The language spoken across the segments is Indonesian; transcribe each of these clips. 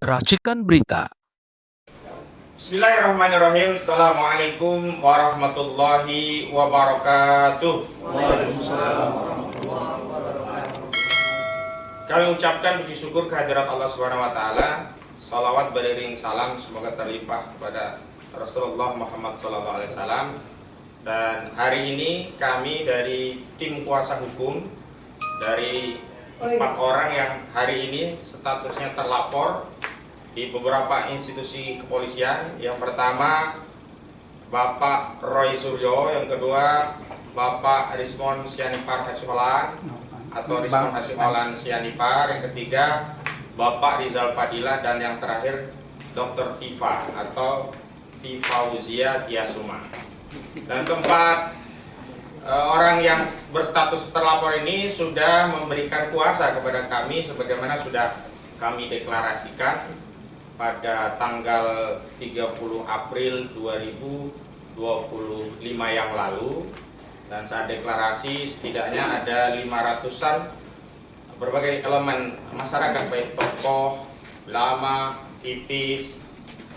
Racikan berita. Bismillahirrahmanirrahim. Assalamualaikum warahmatullahi wabarakatuh. Kami ucapkan puji syukur kehadirat Allah Subhanahu wa taala. Salawat beriring salam semoga terlimpah kepada Rasulullah Muhammad sallallahu alaihi wasallam. Dan hari ini kami dari tim kuasa hukum dari 4 orang yang hari ini statusnya terlapor di beberapa institusi kepolisian. Yang pertama Bapak Roy Suryo, yang kedua Bapak Rismon Sianipar Hasiholan atau Rismon Hasiholan Sianipar, yang ketiga Bapak Rizal Fadilah, dan yang terakhir Dr. Tifa atau Tifauzia Tiasuma. Dan keempat orang yang berstatus terlapor ini sudah memberikan kuasa kepada kami sebagaimana sudah kami deklarasikan pada tanggal 30 April 2025 yang lalu. Dan saat deklarasi setidaknya ada 500-an berbagai elemen masyarakat, baik tokoh, ulama, aktivis,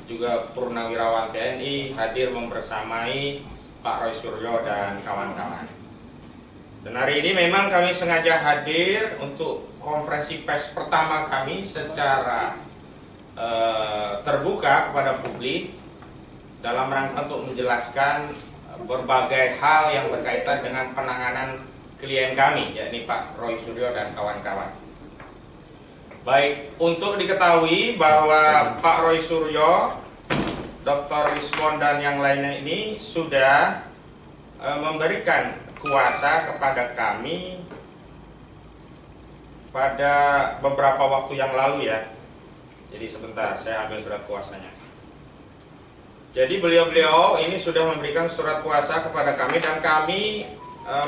juga purnawirawan TNI hadir membersamai Pak Roy Suryo dan kawan-kawan. Dan hari ini memang kami sengaja hadir untuk konferensi pers pertama kami secara terbuka kepada publik dalam rangka untuk menjelaskan berbagai hal yang berkaitan dengan penanganan klien kami, yakni Pak Roy Suryo dan kawan-kawan. Baik, untuk diketahui bahwa Pak Roy Suryo, Dr. Rismon dan yang lainnya ini sudah memberikan kuasa kepada kami pada beberapa waktu yang lalu ya. Jadi sebentar, saya ambil surat kuasanya. Jadi beliau-beliau ini sudah memberikan surat kuasa kepada kami, dan kami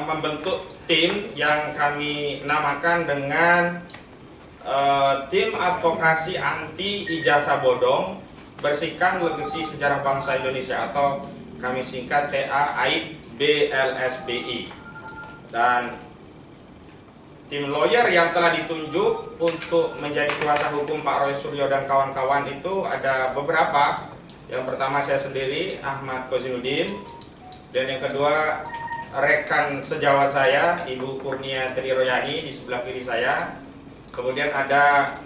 membentuk tim yang kami namakan dengan tim advokasi anti ijazah bodong bersihkan legasi sejarah bangsa Indonesia, atau kami singkat TAAIB-BLSBI. Dan tim lawyer yang telah ditunjuk untuk menjadi kuasa hukum Pak Roy Suryo dan kawan-kawan itu ada beberapa. Yang pertama saya sendiri, Ahmad Kozinuddin, dan yang kedua rekan sejawat saya, Ibu Kurnia Triroyani di sebelah kiri saya. Kemudian ada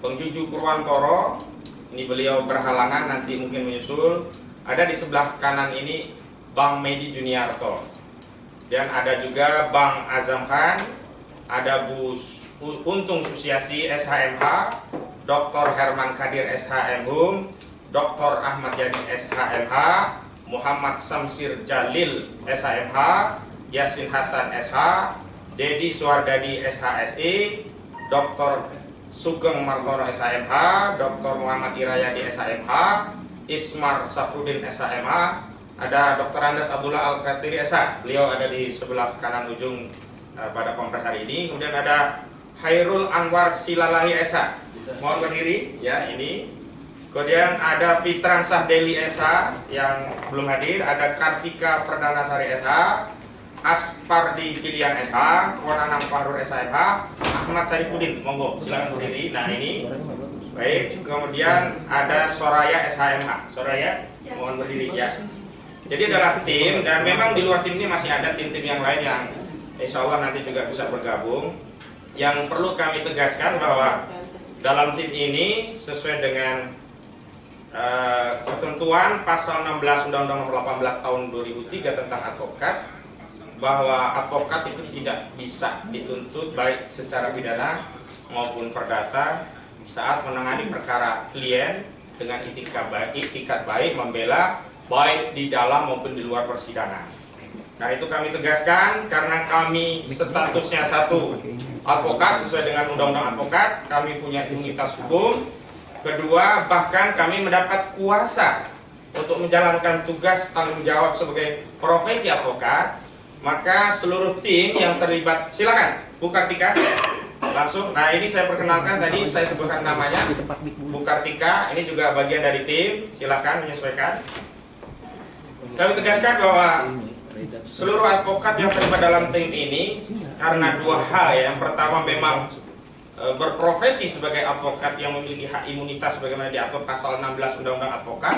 Bang Juju Purwantoro, ini beliau berhalangan nanti mungkin menyusul. Ada di sebelah kanan ini Bang Medi Juniarto, dan ada juga Bang Azam Khan, ada Bu Untung Susiasi SHMH, Dr. Herman Kadir SHMHum, Dr. Ahmad Yani SHMH, Muhammad Samsir Jalil SHMH, Yasin Hasan SH, Dedi Suardadi SHSI, Dr. Sugeng Martono SHMH, Dr. Muhammad Irayadi SHMH, Ismar Safrudin SHMH, ada Dr. Andes Abdullah Al-Khatiri SH, beliau ada di sebelah kanan ujung pada kongres hari ini. Kemudian ada Hairul Anwar Silalahi SH, mohon berdiri ya ini. Kemudian ada Fitran Sahdeli SH yang belum hadir, ada Kartika Perdanasari SH, Aspardi Pilihan SH, Konanam Fahrur SHMH, Ahmad Saifuddin, monggo silakan berdiri. Nah ini baik. Kemudian ada Soraya SHMH, Soraya mohon berdiri ya. Jadi adalah tim, dan memang di luar tim ini masih ada tim-tim yang lain yang insya Allah nanti juga bisa bergabung. Yang perlu kami tegaskan bahwa dalam tim ini sesuai dengan ketentuan pasal 16 Undang-Undang Nomor 18 Tahun 2003 tentang advokat, bahwa advokat itu tidak bisa dituntut baik secara pidana maupun perdata saat menangani perkara klien dengan itikat baik membela baik di dalam maupun di luar persidangan. Nah itu kami tegaskan karena kami statusnya satu advokat sesuai dengan undang-undang advokat, kami punya imunitas hukum. Kedua, bahkan kami mendapat kuasa untuk menjalankan tugas tanggung jawab sebagai profesi advokat. Maka seluruh tim yang terlibat, silakan Bu Kartika langsung. Nah ini saya perkenalkan, tadi saya sebutkan namanya Bu Kartika, ini juga bagian dari tim, silakan menyesuaikan. Kami tegaskan bahwa seluruh advokat yang terlibat dalam tim ini karena dua hal ya. Yang pertama memang berprofesi sebagai advokat yang memiliki hak imunitas sebagaimana diatur pasal 16 Undang-Undang Advokat.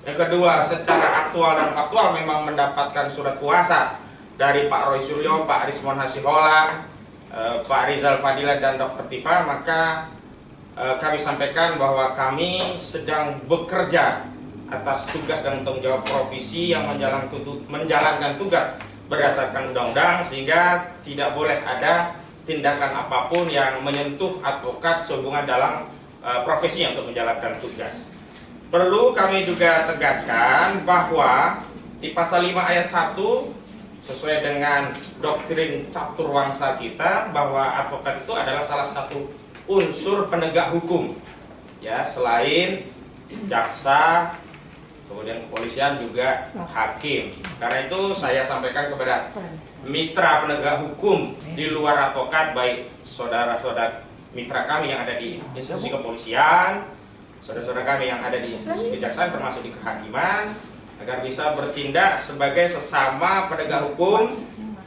Yang kedua, secara aktual dan faktual memang mendapatkan surat kuasa dari Pak Roy Suryo, Pak Rismon Hasihola, Pak Rizal Fadila dan Dr. Tifa, maka kami sampaikan bahwa kami sedang bekerja atas tugas dan tanggung jawab provisi yang menjalankan tugas berdasarkan undang-undang, sehingga tidak boleh ada tindakan apapun yang menyentuh advokat sehubungan dalam profesinya untuk menjalankan tugas. Perlu kami juga tegaskan bahwa di pasal 5 ayat 1 sesuai dengan doktrin caturwangsa kita bahwa advokat itu adalah salah satu unsur penegak hukum. Ya, selain jaksa, kemudian kepolisian juga hakim. Karena itu saya sampaikan kepada mitra penegak hukum di luar advokat, baik saudara-saudara mitra kami yang ada di institusi kepolisian, saudara-saudara kami yang ada di institusi kejaksaan termasuk di kehakiman, agar bisa bertindak sebagai sesama penegak hukum,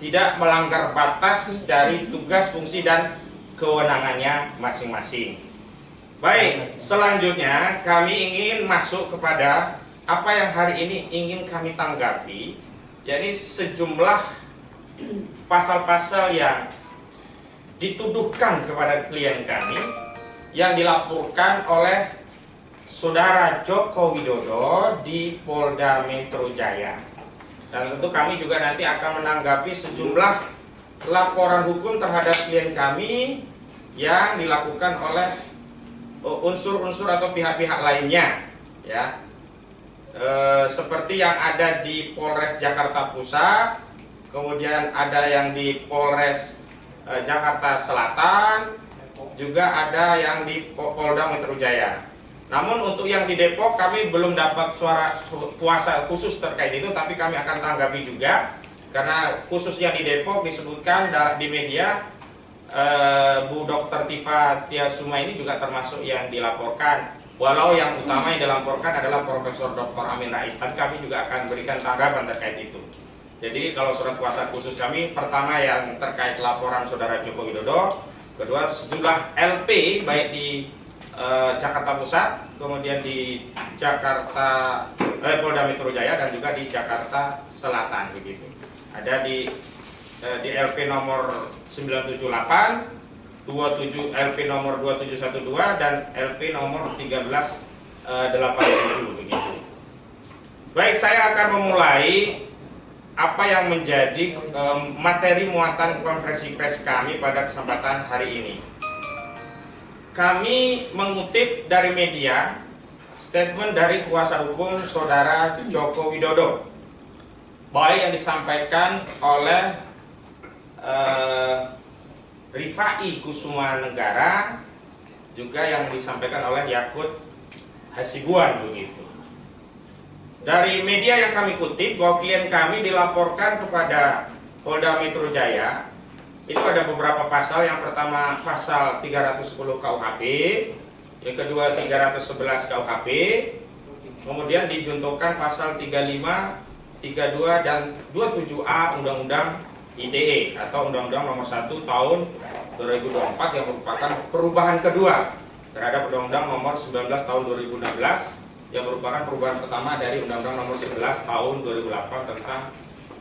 tidak melanggar batas dari tugas, fungsi, dan kewenangannya masing-masing. Baik, selanjutnya kami ingin masuk kepada apa yang hari ini ingin kami tanggapi, yakni sejumlah pasal-pasal yang dituduhkan kepada klien kami yang dilaporkan oleh Saudara Joko Widodo di Polda Metro Jaya. Dan tentu kami juga nanti akan menanggapi sejumlah laporan hukum terhadap klien kami yang dilakukan oleh unsur-unsur atau pihak-pihak lainnya, ya. Seperti yang ada di Polres Jakarta Pusat, kemudian ada yang di Polres Jakarta Selatan, juga ada yang di Polda Metro Jaya. Namun untuk yang di Depok kami belum dapat suara kuasa khusus terkait itu, tapi kami akan tanggapi juga karena khususnya di Depok disebutkan di media Bu Dr. Tifa Tiasuma ini juga termasuk yang dilaporkan. Walau yang utama yang dilaporkan adalah Profesor Dr. Amin Rais, tapi kami juga akan berikan tanggapan terkait itu. Jadi kalau surat kuasa khusus kami, pertama yang terkait laporan Saudara Joko Widodo, kedua sejumlah LP baik di Jakarta Pusat, kemudian di Jakarta Polda Metro Jaya, dan juga di Jakarta Selatan begitu. Ada di LP nomor 978, 27 LP nomor 2712 dan LP nomor 1387 begitu. Baik, saya akan memulai apa yang menjadi materi muatan konferensi pers kami pada kesempatan hari ini. Kami mengutip dari media statement dari kuasa hukum Saudara Joko Widodo, baik yang disampaikan oleh Rifai Kusuma Negara, juga yang disampaikan oleh Yakut Hasibuan begitu. Dari media yang kami kutip bahwa klien kami dilaporkan kepada Polda Metro Jaya, itu ada beberapa pasal. Yang pertama pasal 310 KUHP, yang kedua 311 KUHP, kemudian dijuntukan pasal 35, 32 dan 27A Undang-Undang ITE atau Undang-Undang Nomor 1 Tahun 2024 yang merupakan perubahan kedua terhadap Undang-Undang Nomor 19 Tahun 2016 yang merupakan perubahan pertama dari Undang-Undang Nomor 11 Tahun 2008 tentang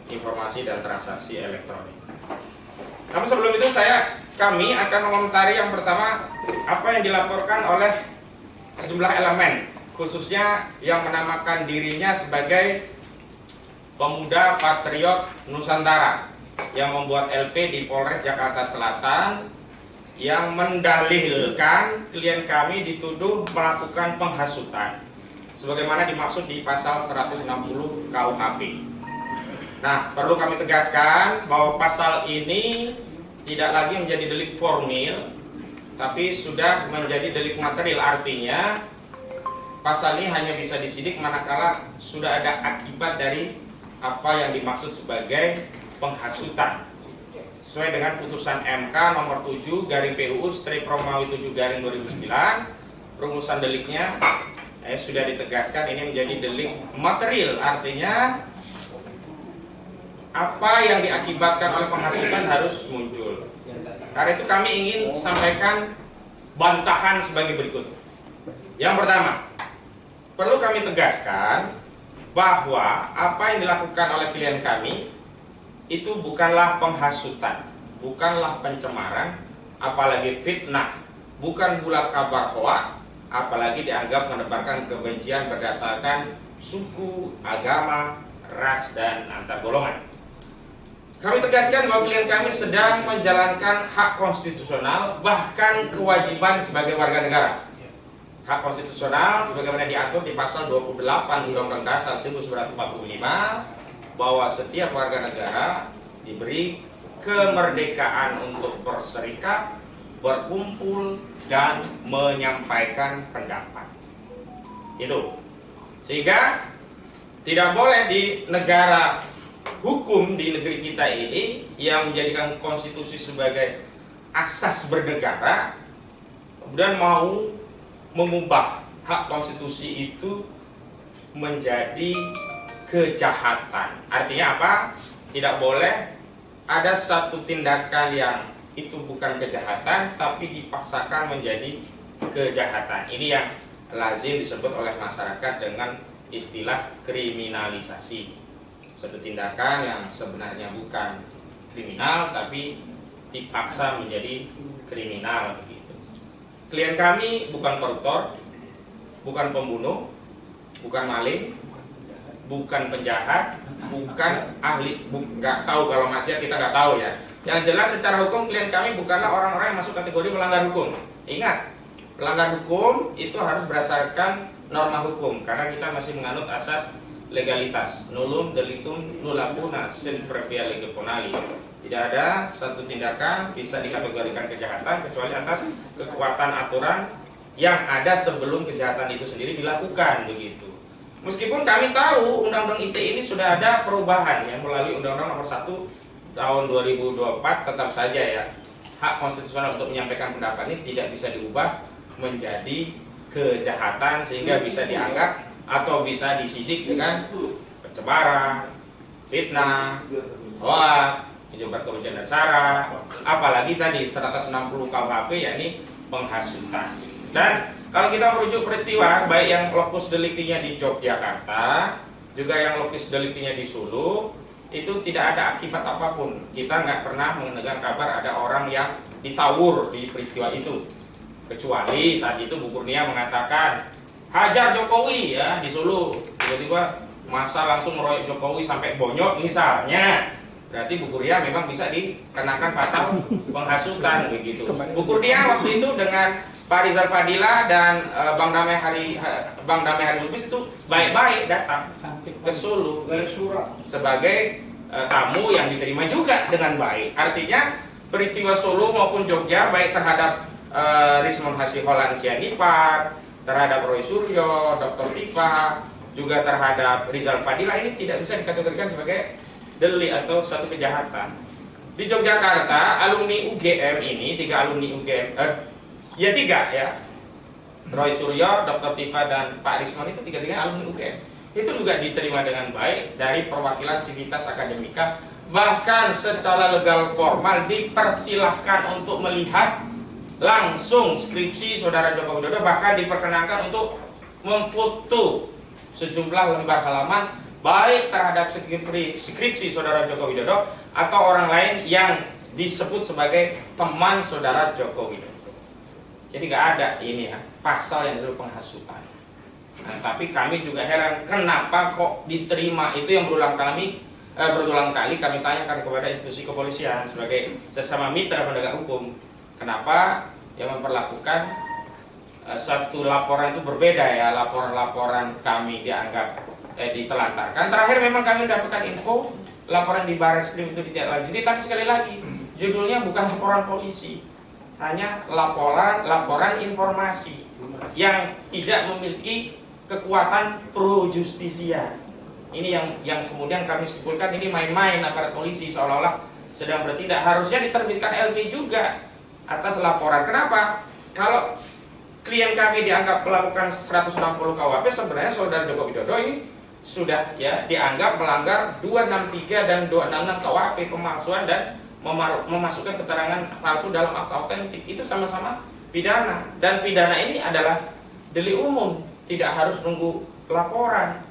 informasi dan transaksi elektronik. Namun sebelum itu kami akan mengomentari yang pertama apa yang dilaporkan oleh sejumlah elemen, khususnya yang menamakan dirinya sebagai Pemuda Patriot Nusantara, yang membuat LP di Polres Jakarta Selatan, yang mendalilkan klien kami dituduh melakukan penghasutan sebagaimana dimaksud di pasal 160 KUHP. Nah, perlu kami tegaskan bahwa pasal ini tidak lagi menjadi delik formil, tapi sudah menjadi delik material. Artinya pasal ini hanya bisa disidik manakala sudah ada akibat dari apa yang dimaksud sebagai penghasutan, sesuai dengan putusan MK nomor 7 garing PUU strip Romawi 7 garing 2009. Rumusan deliknya sudah ditegaskan ini menjadi delik material, artinya apa yang diakibatkan oleh penghasutan harus muncul. Karena itu kami ingin sampaikan bantahan sebagai berikut. Yang pertama, perlu kami tegaskan bahwa apa yang dilakukan oleh klien kami itu bukanlah penghasutan, bukanlah pencemaran, apalagi fitnah, bukan pula kabar hoak, apalagi dianggap menebarkan kebencian berdasarkan suku, agama, ras, dan antar golongan. Kami tegaskan bahwa klien kami sedang menjalankan hak konstitusional, bahkan kewajiban sebagai warga negara. Hak konstitusional sebagaimana diatur di pasal 28 Undang-Undang Dasar 1945 bahwa setiap warga negara diberi kemerdekaan untuk berserikat, berkumpul, dan menyampaikan pendapat. Itu. Sehingga tidak boleh di negara hukum di negeri kita ini yang menjadikan konstitusi sebagai asas bernegara kemudian mau mengubah hak konstitusi itu menjadi kejahatan. Artinya apa? Tidak boleh ada satu tindakan yang itu bukan kejahatan tapi dipaksakan menjadi kejahatan. Ini yang lazim disebut oleh masyarakat dengan istilah kriminalisasi. Satu tindakan yang sebenarnya bukan kriminal tapi dipaksa menjadi kriminal begitu. Klien kami bukan koruptor, bukan pembunuh, bukan maling, bukan penjahat, bukan ahli, nggak tahu kalau maksiat kita nggak tahu ya. Yang jelas secara hukum klien kami bukanlah orang-orang yang masuk kategori melanggar hukum. Ingat, melanggar hukum itu harus berdasarkan norma hukum karena kita masih menganut asas legalitas, nullum delictum nulla puna sine previa lege ponali. Tidak ada satu tindakan bisa dikategorikan kejahatan kecuali atas kekuatan aturan yang ada sebelum kejahatan itu sendiri dilakukan begitu. Meskipun kami tahu Undang-Undang ITE ini sudah ada perubahan ya melalui Undang-Undang Nomor 1 tahun 2024, tetap saja ya hak konstitusional untuk menyampaikan pendapat ini tidak bisa diubah menjadi kejahatan sehingga bisa dianggap atau bisa disidik dengan pencemaran, fitnah, hoak, menyebar kebencian dan sara, apalagi tadi 160 KUHP yakni penghasutan. Dan kalau kita merujuk peristiwa baik yang lokus deliktinya di Yogyakarta juga yang lokus deliktinya di Solo itu tidak ada akibat apapun. Kita nggak pernah mendengar kabar ada orang yang ditawur di peristiwa itu, kecuali saat itu Bu Kurnia mengatakan hajar Jokowi ya di Solo, tiba-tiba masa langsung meroyok Jokowi sampai bonyok misalnya, berarti Bu Kurnia memang bisa dikenakan pasal penghasutan begitu. Bu Kurnia waktu itu dengan Pak Rizal Fadila dan Bang Damai Hari Lubis itu baik-baik datang ke Solo sebagai tamu yang diterima juga dengan baik. Artinya peristiwa Solo maupun Jogja baik terhadap Rismon Hasiholan Sianipar, terhadap Roy Suryo, Dr. Tifa, juga terhadap Rizal Fadila ini tidak bisa dikategorikan sebagai delik atau suatu kejahatan. Di Yogyakarta, alumni UGM ini, 3 alumni UGM, tiga ya, Roy Suryo, Dr. Tifa, dan Pak Rismon itu tiga-tiganya alumni UGM. Itu juga diterima dengan baik dari perwakilan Sivitas Akademika, bahkan secara legal formal dipersilahkan untuk melihat langsung skripsi saudara Joko Widodo, bahkan diperkenankan untuk memfoto sejumlah lembar halaman baik terhadap skripsi saudara Joko Widodo atau orang lain yang disebut sebagai teman saudara Joko Widodo. Jadi nggak ada ini ya pasal yang disebut penghasutan. Nah, tapi kami juga heran kenapa kok diterima. Itu yang berulang kali kami tanyakan kepada institusi kepolisian sebagai sesama mitra penegak hukum. Kenapa yang memperlakukan suatu laporan itu berbeda ya, laporan-laporan kami dianggap ditelantarkan. Terakhir memang kami mendapatkan info laporan di Barreskrim itu tidak lanjuti, tapi sekali lagi judulnya bukan laporan polisi, hanya laporan informasi yang tidak memiliki kekuatan pro justisia. Ini yang kemudian kami simpulkan ini main-main aparat polisi seolah-olah sedang bertindak. Harusnya diterbitkan LP juga atas laporan. Kenapa? Kalau klien kami dianggap melakukan 160 KUHP, sebenarnya saudara Joko Widodo ini sudah ya dianggap melanggar 263 dan 266 KUHP, pemalsuan dan memasukkan keterangan palsu dalam akta autentik. Itu sama-sama pidana, dan pidana ini adalah delik umum, tidak harus nunggu laporan.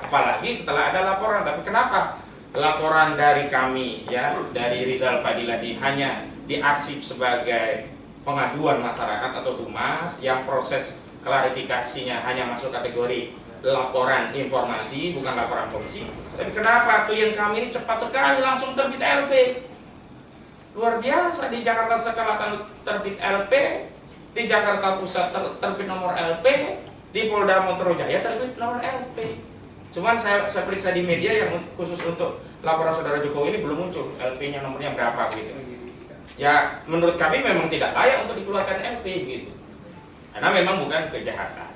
Apalagi setelah ada laporan. Tapi kenapa laporan dari kami, ya, dari Rizal Fadiladi hanya diarsip sebagai pengaduan masyarakat atau humas, yang proses klarifikasinya hanya masuk kategori laporan informasi, bukan laporan polisi. Tapi kenapa klien kami ini cepat sekali langsung terbit LP? Luar biasa. Di Jakarta Selatan terbit LP, di Jakarta Pusat terbit nomor LP, di Polda Metro Jaya terbit nomor LP. Cuman saya periksa di media yang khusus untuk laporan saudara Jokowi ini belum muncul LP-nya, nomornya berapa gitu. Ya menurut kami memang tidak layak untuk dikeluarkan LP gitu, karena memang bukan kejahatan.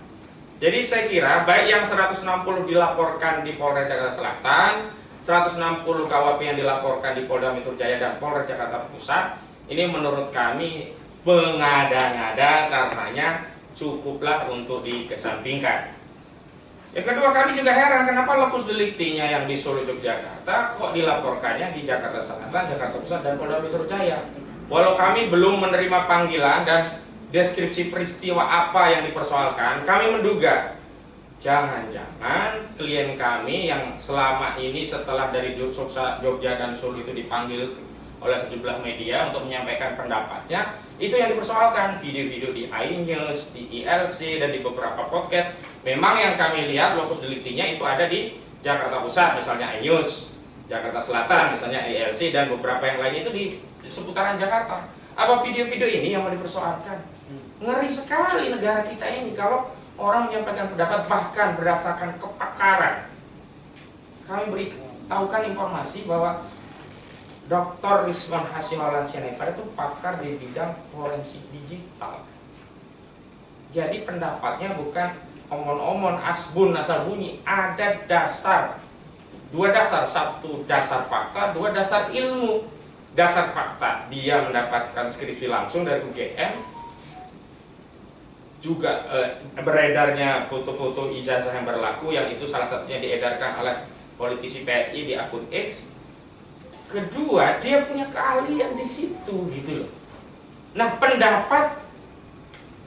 Jadi saya kira baik yang 160 dilaporkan di Polda Jakarta Selatan, 160 KWP yang dilaporkan di Polda Metro Jaya dan Polres Jakarta Pusat, ini menurut kami mengada-ngada, karenanya cukuplah untuk dikesampingkan. Yang kedua, kami juga heran kenapa lokus deliktinya yang di Solo, Yogyakarta kok dilaporkannya di Jakarta Selatan, Jakarta Pusat, dan Polda Metro Jaya. Walau kami belum menerima panggilan dan deskripsi peristiwa apa yang dipersoalkan, kami menduga jangan-jangan klien kami yang selama ini setelah dari Jogja dan Solo itu dipanggil oleh sejumlah media untuk menyampaikan pendapatnya, itu yang dipersoalkan. Video-video di iNews, di ILC, dan di beberapa podcast, memang yang kami lihat lokus deliktinya itu ada di Jakarta Pusat, misalnya iNews, Jakarta Selatan, misalnya ILC, dan beberapa yang lain itu di seputaran Jakarta. Apa video-video ini yang mau dipersoalkan? Ngeri sekali negara kita ini kalau orang menyampaikan pendapat bahkan berdasarkan kepakaran. Kami beritahukan informasi bahwa Dr. Rizwan Hasim Al-Sianipar itu pakar di bidang forensik digital. Jadi pendapatnya bukan omon-omon, asbun, asal bunyi. Ada dasar, dua dasar, satu dasar fakta, dua dasar ilmu. Dasar fakta, dia mendapatkan skripsi langsung dari UGM, juga beredarnya foto-foto ijazah yang berlaku, yang itu salah satunya diedarkan oleh politisi PSI di akun X. Kedua, dia punya keahlian di situ gitu loh. Nah, pendapat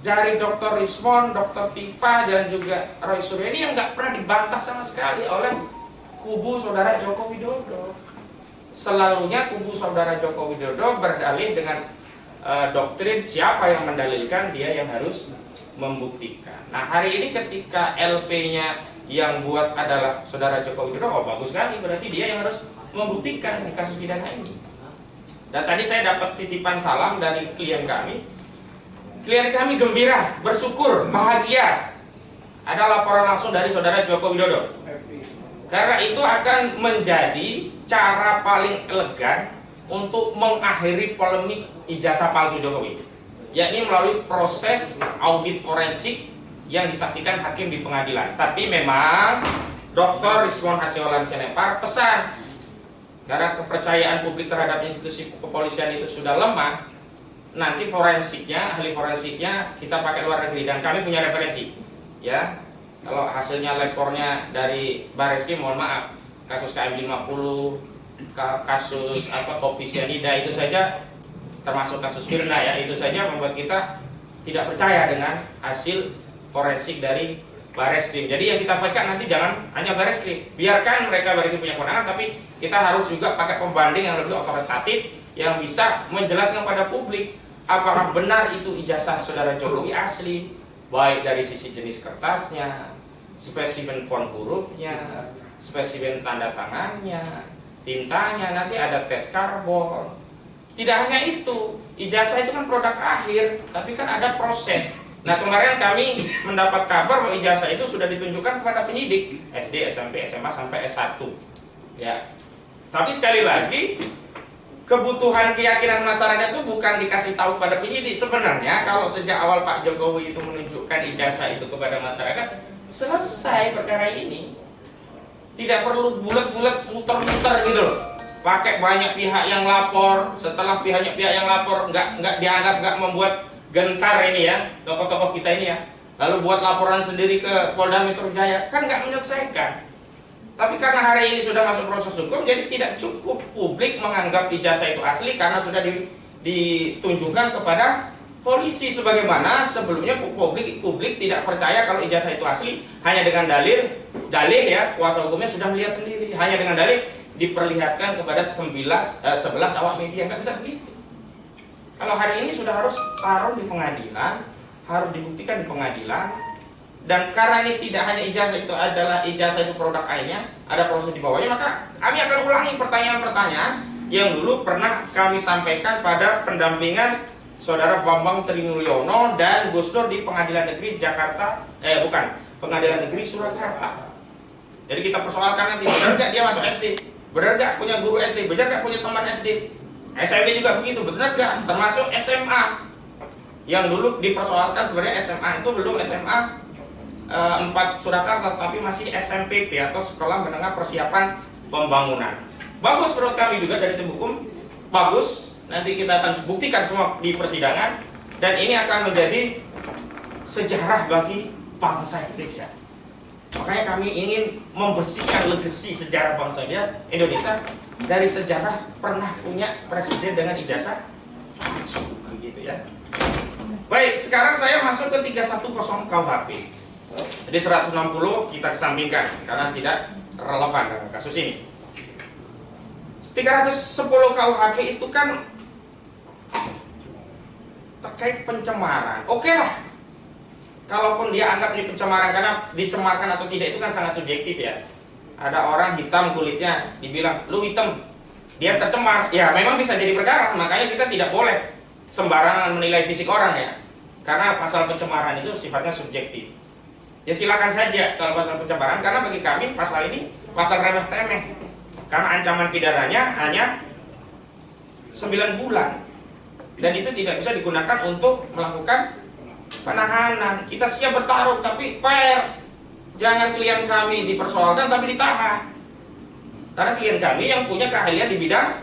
dari Dr. Rizwan, Dr. Tifa, dan juga Roy Suryo ini yang nggak pernah dibantah sama sekali oleh kubu saudara Joko Widodo. Selalunya kubu saudara Joko Widodo berdalih dengan doktrin siapa yang mendalilkan, dia yang harus membuktikan. Nah, hari ini ketika LP-nya yang buat adalah saudara Joko Widodo, oh bagus sekali, berarti dia yang harus membuktikan di kasus pidana ini. Dan tadi saya dapat titipan salam dari klien kami. Klien kami gembira, bersyukur, bahagia. Ada laporan langsung dari saudara Joko Widodo. Karena itu akan menjadi cara paling elegan untuk mengakhiri polemik ijazah palsu Jokowi, yakni melalui proses audit forensik yang disaksikan hakim di pengadilan. Tapi memang Dr. Rizwan Hasim Al-Sianipar pesan, karena kepercayaan publik terhadap institusi kepolisian itu sudah lemah, nanti forensiknya, ahli forensiknya kita pakai luar negeri, dan kami punya referensi, ya. Kalau hasilnya lapornya dari Bareskrim, mohon maaf, kasus KM50, kasus kopi sianida itu saja, termasuk kasus Firna, ya, itu saja membuat kita tidak percaya dengan hasil forensik dari Bareskrim. Jadi yang kita pakai nanti jangan hanya Bareskrim, biarkan mereka Bareskrim punya kewenangan, tapi kita harus juga pakai pembanding yang lebih otoritatif yang bisa menjelaskan pada publik apakah benar itu ijazah saudara Jokowi asli, baik dari sisi jenis kertasnya, spesimen font hurufnya, spesimen tanda tangannya, tintanya, nanti ada tes karbon. Tidak hanya itu, ijazah itu kan produk akhir, tapi kan ada proses. Nah, kemarin kami mendapat kabar bahwa ijazah itu sudah ditunjukkan kepada penyidik SD, SMP, SMA sampai S1. Ya. Tapi sekali lagi, kebutuhan keyakinan masyarakat itu bukan dikasih tahu pada penyidik. Sebenarnya kalau sejak awal Pak Jokowi itu menunjukkan ijazah itu kepada masyarakat, selesai perkara ini. Tidak perlu bulat-bulat muter-muter gitu loh. Pakai banyak pihak yang lapor, setelah pihak yang lapor nggak dianggap nggak membuat gentar ini ya, tokoh-tokoh kita ini ya. Lalu buat laporan sendiri ke Polda Metro Jaya, kan nggak menyelesaikan. Tapi karena hari ini sudah masuk proses hukum, jadi tidak cukup publik menganggap ijazah itu asli karena sudah ditunjukkan kepada polisi, sebagaimana sebelumnya publik tidak percaya kalau ijazah itu asli hanya dengan dalih ya, kuasa hukumnya sudah melihat sendiri, hanya dengan dalih diperlihatkan kepada 11 awak media. Nggak bisa begitu. Kalau hari ini sudah harus taruh di pengadilan, harus dibuktikan di pengadilan, dan karena ini tidak hanya ijazah itu adalah ijazah itu produk lainnya, ada proses di bawahnya, maka kami akan ulangi pertanyaan-pertanyaan yang dulu pernah kami sampaikan pada pendampingan Saudara Bambang Trinulyono dan Gus Dur di Pengadilan Negeri Pengadilan Negeri Surakarta. Jadi kita persoalkan nanti, benar nggak dia masuk SD? Benar nggak punya guru SD? Benar nggak punya teman SD? SMP juga begitu, benar nggak? Termasuk SMA. Yang dulu dipersoalkan sebenarnya SMA itu belum SMA 4 Surakarta, tapi masih SMPP atau Sekolah Menengah Persiapan Pembangunan. Bagus menurut kami juga dari tim hukum, bagus. Nanti kita akan buktikan semua di persidangan, dan ini akan menjadi sejarah bagi bangsa Indonesia. Makanya kami ingin membersihkan legasi sejarah bangsa Indonesia dari sejarah pernah punya presiden dengan ijazah begitu ya. Baik, sekarang saya masuk ke 310 KUHP. Jadi 160 kita kesampingkan karena tidak relevan dengan kasus ini. 310 KUHP itu kan terkait pencemaran. Oke lah, kalaupun dia anggap ini pencemaran karena dicemarkan atau tidak itu kan sangat subjektif ya. Ada orang hitam kulitnya, dibilang lu hitam, dia tercemar, ya memang bisa jadi perkara. Makanya kita tidak boleh sembarangan menilai fisik orang ya, karena pasal pencemaran itu sifatnya subjektif. Ya silakan saja kalau pasal pencemaran, karena bagi kami pasal ini pasal remeh-temeh, karena ancaman pidananya hanya 9 bulan. Dan itu tidak bisa digunakan untuk melakukan penahanan. Kita siap bertaruh, tapi fair. Jangan klien kami dipersoalkan tapi ditahan. Karena klien kami yang punya keahlian di bidang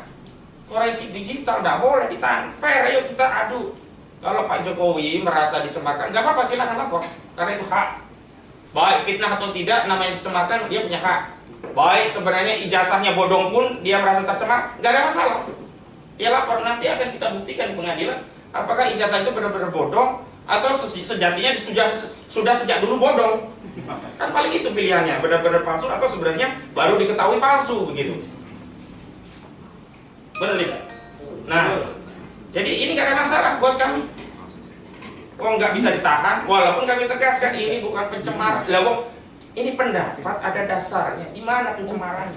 forensik digital, tidak boleh ditahan. Fair, ayo kita adu. Kalau Pak Jokowi merasa dicemarkan, nggak apa-apa, silahkan lapor. Karena itu hak. Baik fitnah atau tidak, namanya dicemarkan, dia punya hak. Baik sebenarnya ijazahnya bodong pun dia merasa tercemar, nggak ada masalah. Dia lapor, nanti akan kita buktikan di pengadilan apakah ijazah itu benar-benar bodong atau sejatinya sudah sejak dulu bodong. Kan paling itu pilihannya, benar-benar palsu atau sebenarnya baru diketahui palsu begitu. Benar tidak? Nah, jadi ini nggak ada masalah buat kami. Nggak bisa ditahan, walaupun kami tegaskan ini bukan pencemaran. Ini pendapat ada dasarnya. Di mana pencemaran?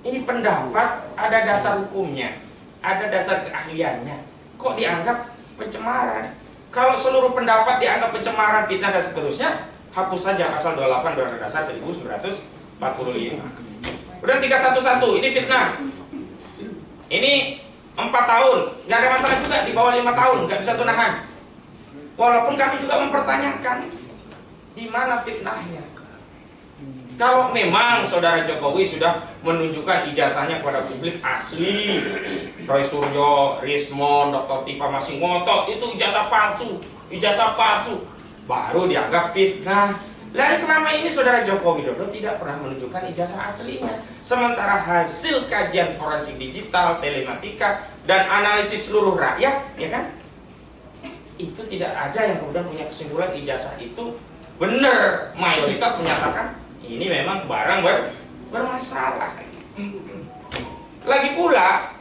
Ini pendapat ada dasar hukumnya, ada dasar keahliannya. Kok dianggap pencemaran? Kalau seluruh pendapat dianggap pencemaran, fitnah dan seterusnya, hapus saja pasal 28 Undang-Undang Dasar 1945. Udah 311, ini fitnah. Ini 4 tahun, nggak ada masalah juga. Di bawah 5 tahun, nggak bisa tunahan. Walaupun kami juga mempertanyakan di mana fitnahnya. Kalau memang Saudara Jokowi sudah menunjukkan ijazahnya kepada publik asli, Roy Suryo, Rismon, Dr. Tifa masih ngotot itu ijazah palsu, baru dianggap fitnah. Lalu selama ini Saudara Joko Widodo tidak pernah menunjukkan ijazah aslinya. Sementara hasil kajian forensik digital, telematika, dan analisis seluruh rakyat, ya kan? Itu tidak ada yang kemudian punya kesimpulan ijazah itu benar. Mayoritas menyatakan ini memang barang bermasalah. Lagi pula,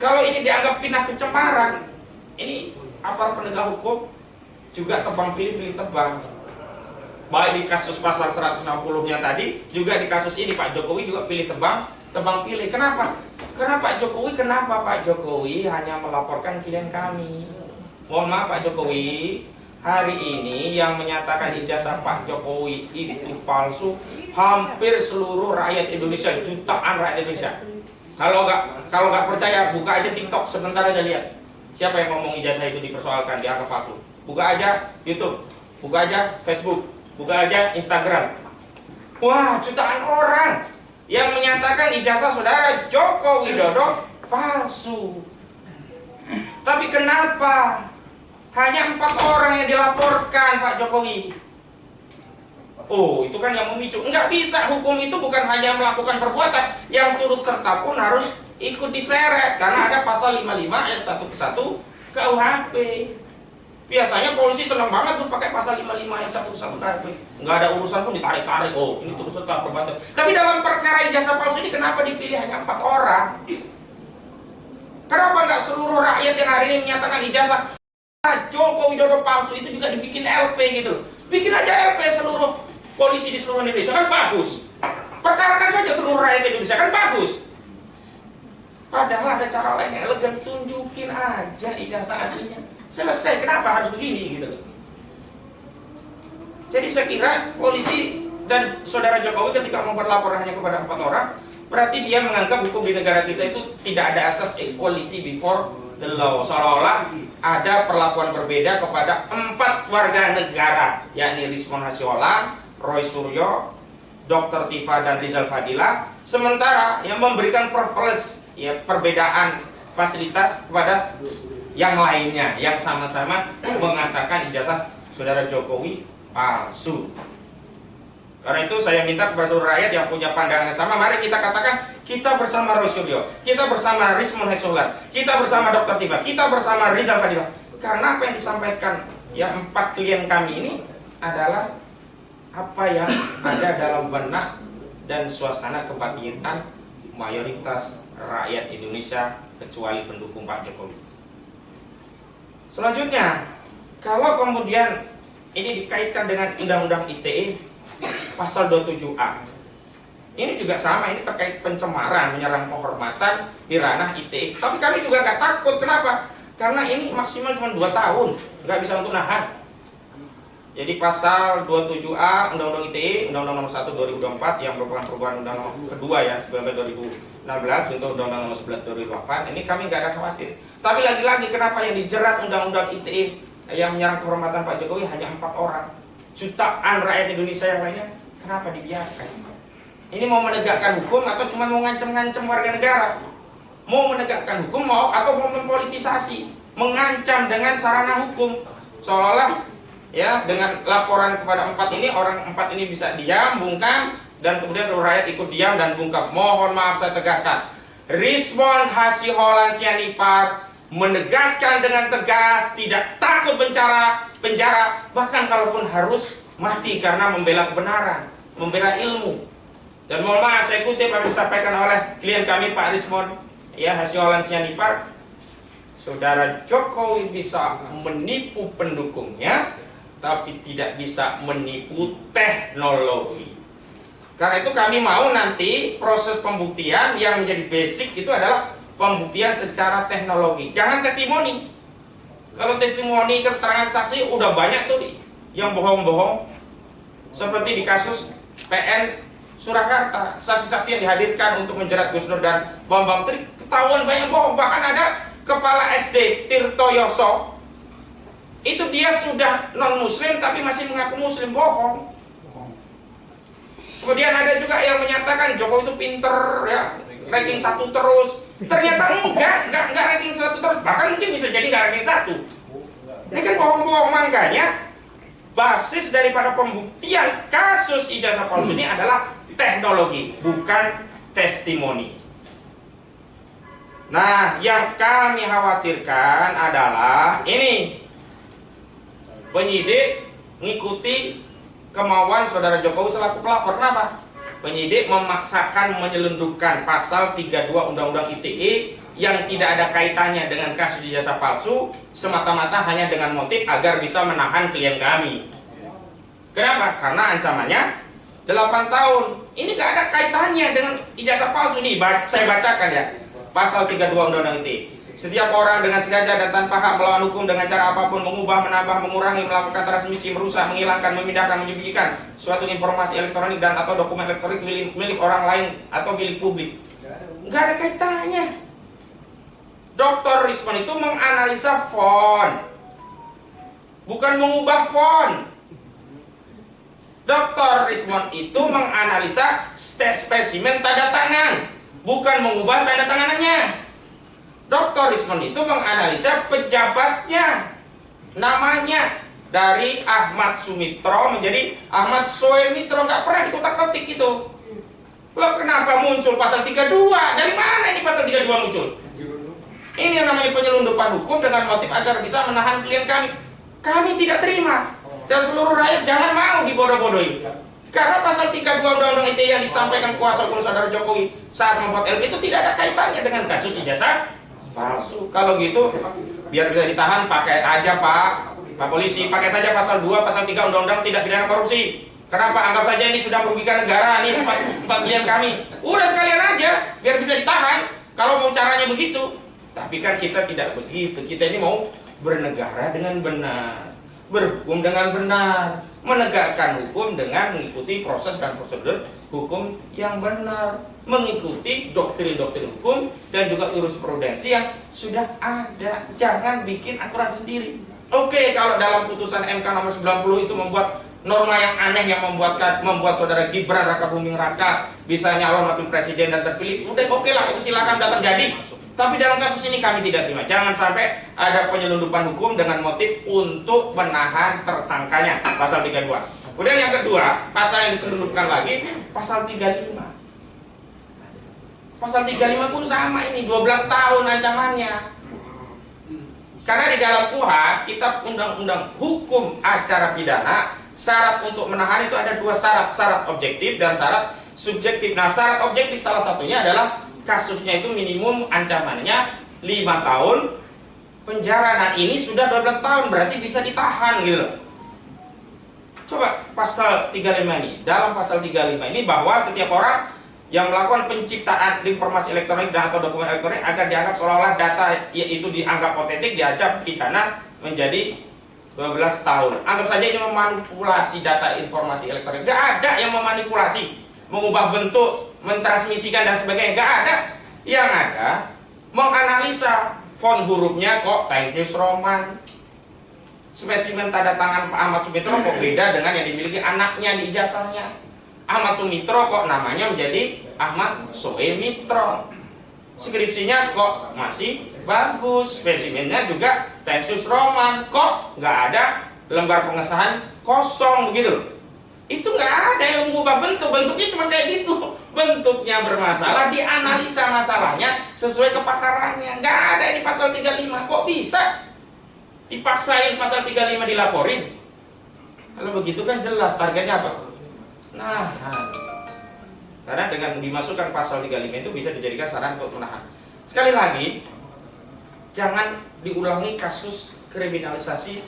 kalau ini dianggap fitnah pencemaran, ini aparat penegak hukum juga tebang pilih tebang. Baik di kasus pasal 160-nya tadi, juga di kasus ini Pak Jokowi juga pilih tebang pilih. Kenapa? Karena Pak Jokowi hanya melaporkan klien kami. Mohon maaf Pak Jokowi, hari ini yang menyatakan ijazah Pak Jokowi itu palsu hampir seluruh rakyat Indonesia, jutaan rakyat Indonesia. Kalau nggak percaya, buka aja TikTok sebentar aja lihat. Siapa yang ngomong ijazah itu dipersoalkan, dianggap palsu. Buka aja YouTube, buka aja Facebook, buka aja Instagram. Wah, jutaan orang yang menyatakan ijazah Saudara Joko Widodo palsu. Tapi kenapa hanya 4 orang yang dilaporkan Pak Jokowi? Oh, itu kan yang memicu. Enggak bisa, hukum itu bukan hanya melakukan perbuatan, yang turut serta pun harus ikut diseret. Karena ada pasal 55 ayat 1 ke 1 KUHP. Biasanya polisi senang banget tuh pakai pasal 55 ayat 1 KUHP. Nggak ada urusan pun ditarik-tarik. Oh, ini turut serta perbuatan. Tapi dalam perkara ijazah palsu ini kenapa dipilih hanya 4 orang? Kenapa nggak seluruh rakyat yang hari ini menyatakan ijazah Joko Widodo palsu itu juga dibikin LP gitu? Bikin aja LP seluruh polisi di seluruh Indonesia, kan bagus. Perkarakan saja seluruh rakyat Indonesia, kan bagus. Padahal ada cara lain yang elegan, tunjukin aja ijazah aslinya. Selesai, kenapa harus begini gitu loh. Jadi saya kira polisi dan saudara Jokowi ketika memperlapor hanya kepada 4 orang, berarti dia menganggap hukum di negara kita itu tidak ada asas equality before the law. Seolah-olah ada perlakuan berbeda kepada 4 warga negara, yakni Rizwan Hasyolan, Roy Suryo, Dr. Tifa dan Rizal Fadila, sementara yang memberikan privilege, ya, perbedaan fasilitas kepada yang lainnya yang sama-sama mengatakan ijazah saudara Jokowi palsu. Karena itu saya minta kepada seluruh rakyat yang punya pandangan yang sama, mari kita katakan kita bersama Roy Suryo, kita bersama Rizwan Hasyolan, kita bersama Dr. Tifa, kita bersama Rizal Fadila. Karena apa yang disampaikan ya 4 klien kami ini adalah apa yang ada dalam benak dan suasana kebatinan mayoritas rakyat Indonesia kecuali pendukung Pak Jokowi. Selanjutnya, kalau kemudian ini dikaitkan dengan Undang-Undang ITE pasal 27A, ini juga sama, ini terkait pencemaran, menyerang kehormatan di ranah ITE. Tapi kami juga nggak takut, kenapa? Karena ini maksimal cuma 2 tahun, nggak bisa untuk nahan. Jadi pasal 27A Undang-Undang ITE, Undang-Undang Nomor 1 2024 yang merupakan perubahan Undang-Undang kedua ya 19 2016 untuk Undang-Undang Nomor 11 2024, ini kami nggak ada khawatir. Tapi lagi-lagi kenapa yang dijerat Undang-Undang ITE yang menyerang kehormatan Pak Jokowi hanya 4 orang, jutaan rakyat Indonesia yang lainnya, kenapa dibiarkan? Ini mau menegakkan hukum atau cuma mau ngancam-ngancam warga negara? Mau menegakkan hukum mau atau mau mempolitisasi, mengancam dengan sarana hukum, seolah-olah ya dengan laporan kepada 4 ini, orang 4 ini bisa diam, bungkam, dan kemudian seluruh rakyat ikut diam dan bungkam. Mohon maaf saya tegaskan, Rizwan Hasyolan Sianipar menegaskan dengan tegas, tidak takut penjara, bahkan kalaupun harus mati karena membela kebenaran, membela ilmu. Dan mohon maaf saya kutip apa yang disampaikan oleh klien kami Pak Rizwan ya Hasyolan Sianipar, saudara Jokowi bisa menipu pendukungnya, tapi tidak bisa menipu teknologi. Karena itu kami mau nanti proses pembuktian yang menjadi basic itu adalah pembuktian secara teknologi. Jangan testimoni. Kalau testimoni keterangan saksi udah banyak tuh yang bohong-bohong. Seperti di kasus PN Surakarta, saksi-saksi yang dihadirkan untuk menjerat Gus Dur dan Bambang Tri ketahuan banyak bohong. Bahkan ada kepala SD Tirtoyoso, itu dia sudah non muslim tapi masih mengaku muslim, bohong. Kemudian ada juga yang menyatakan Jokowi itu pinter ya, ranking 1 terus. Ternyata enggak ranking 1 terus, bahkan mungkin bisa jadi enggak ranking 1. Ini kan bohong-bohong. Makanya basis daripada pembuktian kasus ijazah palsu ini adalah teknologi, bukan testimoni. Nah, yang kami khawatirkan adalah ini, penyidik mengikuti kemauan saudara Jokowi selaku pelapor. Kenapa? Penyidik memaksakan menyelundupkan pasal 32 Undang-Undang ITE yang tidak ada kaitannya dengan kasus ijazah palsu, semata-mata hanya dengan motif agar bisa menahan klien kami. Kenapa? Karena ancamannya 8 tahun. Ini gak ada kaitannya dengan ijazah palsu nih. Saya bacakan ya, pasal 32 Undang-Undang ITE. Setiap orang dengan sengaja dan tanpa hak melawan hukum dengan cara apapun, mengubah, menambah, mengurangi, melakukan transmisi, merusak, menghilangkan, memindahkan, menyembunyikan suatu informasi elektronik dan atau dokumen elektronik milik orang lain atau milik publik. Nggak ada kaitannya. Dr. Rizwan itu menganalisa font, bukan mengubah font. Dr. Rizwan itu menganalisa spesimen tanda tangan, bukan mengubah tanda tangannya. Dr. Rizwan itu menganalisa pejabatnya, namanya dari Ahmad Sumitro menjadi Ahmad Soemitro, nggak pernah dikotak-kotik itu. Loh, kenapa muncul pasal 32? Dari mana ini pasal 32 muncul? Ini yang namanya penyelundupan hukum dengan motif agar bisa menahan klien kami. Kami tidak terima. Dan seluruh rakyat jangan mau dibodoh-bodohi. Karena pasal 32 Undang-Undang ITE yang disampaikan kuasa hukum saudara Jokowi saat membuat LP itu tidak ada kaitannya dengan kasus ijazah palsu. Kalau gitu, biar bisa ditahan, pakai aja Pak Polisi, pakai saja pasal 2, pasal 3 Undang-Undang Tindak Pidana Korupsi. Kenapa? Anggap saja ini sudah merugikan negara, nih empat klien kami. Udah sekalian aja, biar bisa ditahan. Kalau mau caranya begitu. Tapi kan kita tidak begitu. Kita ini mau bernegara dengan benar, berhukum dengan benar, menegakkan hukum dengan mengikuti proses dan prosedur hukum yang benar, mengikuti doktrin-doktrin hukum dan juga jurisprudensi yang sudah ada. Jangan bikin aturan sendiri. Oke, kalau dalam putusan MK nomor 90 itu membuat norma yang aneh yang membuat saudara Gibran Raka Buming Raka bisa nyalon wakil presiden dan terpilih, udah oke lah, itu silakan, udah terjadi. Tapi dalam kasus ini kami tidak terima. Jangan sampai ada penyelundupan hukum dengan motif untuk menahan tersangkanya, pasal 32. Kemudian yang kedua, pasal yang diselundupkan lagi, pasal 35. Pasal 35 pun sama ini, 12 tahun ancamannya. Karena di dalam KUHA, kitab undang-undang hukum acara pidana, syarat untuk menahan itu ada dua syarat, syarat objektif dan syarat subjektif. Nah, syarat objektif salah satunya adalah kasusnya itu minimum ancamannya 5 tahun penjara. Nah, ini sudah 12 tahun, berarti bisa ditahan gitu. Coba pasal 35 ini. Dalam pasal 35 ini bahwa setiap orang yang melakukan penciptaan informasi elektronik dan atau dokumen elektronik akan dianggap seolah-olah data itu dianggap otentik, diancam pidana menjadi 12 tahun. Anggap saja ini memanipulasi data informasi elektronik. Gak ada yang memanipulasi, mengubah bentuk, mentransmisikan dan sebagainya. Gak ada. Yang ada menganalisa font hurufnya kok Times News Roman, spesimen tanda tangan Pak Ahmad Sumitro kok beda dengan yang dimiliki anaknya di ijazahnya. Ahmad Sumitro kok namanya menjadi Ahmad Soemitro. Skripsinya kok masih bagus, spesimennya juga Times News Roman, kok nggak ada lembar pengesahan kosong begitu. Itu nggak ada yang mengubah bentuknya cuma kayak gitu. Bentuknya bermasalah, dianalisa masalahnya sesuai kepakarannya. Nggak ada ini pasal 35, kok bisa dipaksain pasal 35 dilaporin? Kalau begitu kan jelas targetnya apa? Nah, karena dengan dimasukkan pasal 35 itu bisa dijadikan saran untuk menahan. Sekali lagi, jangan diulangi kasus kriminalisasi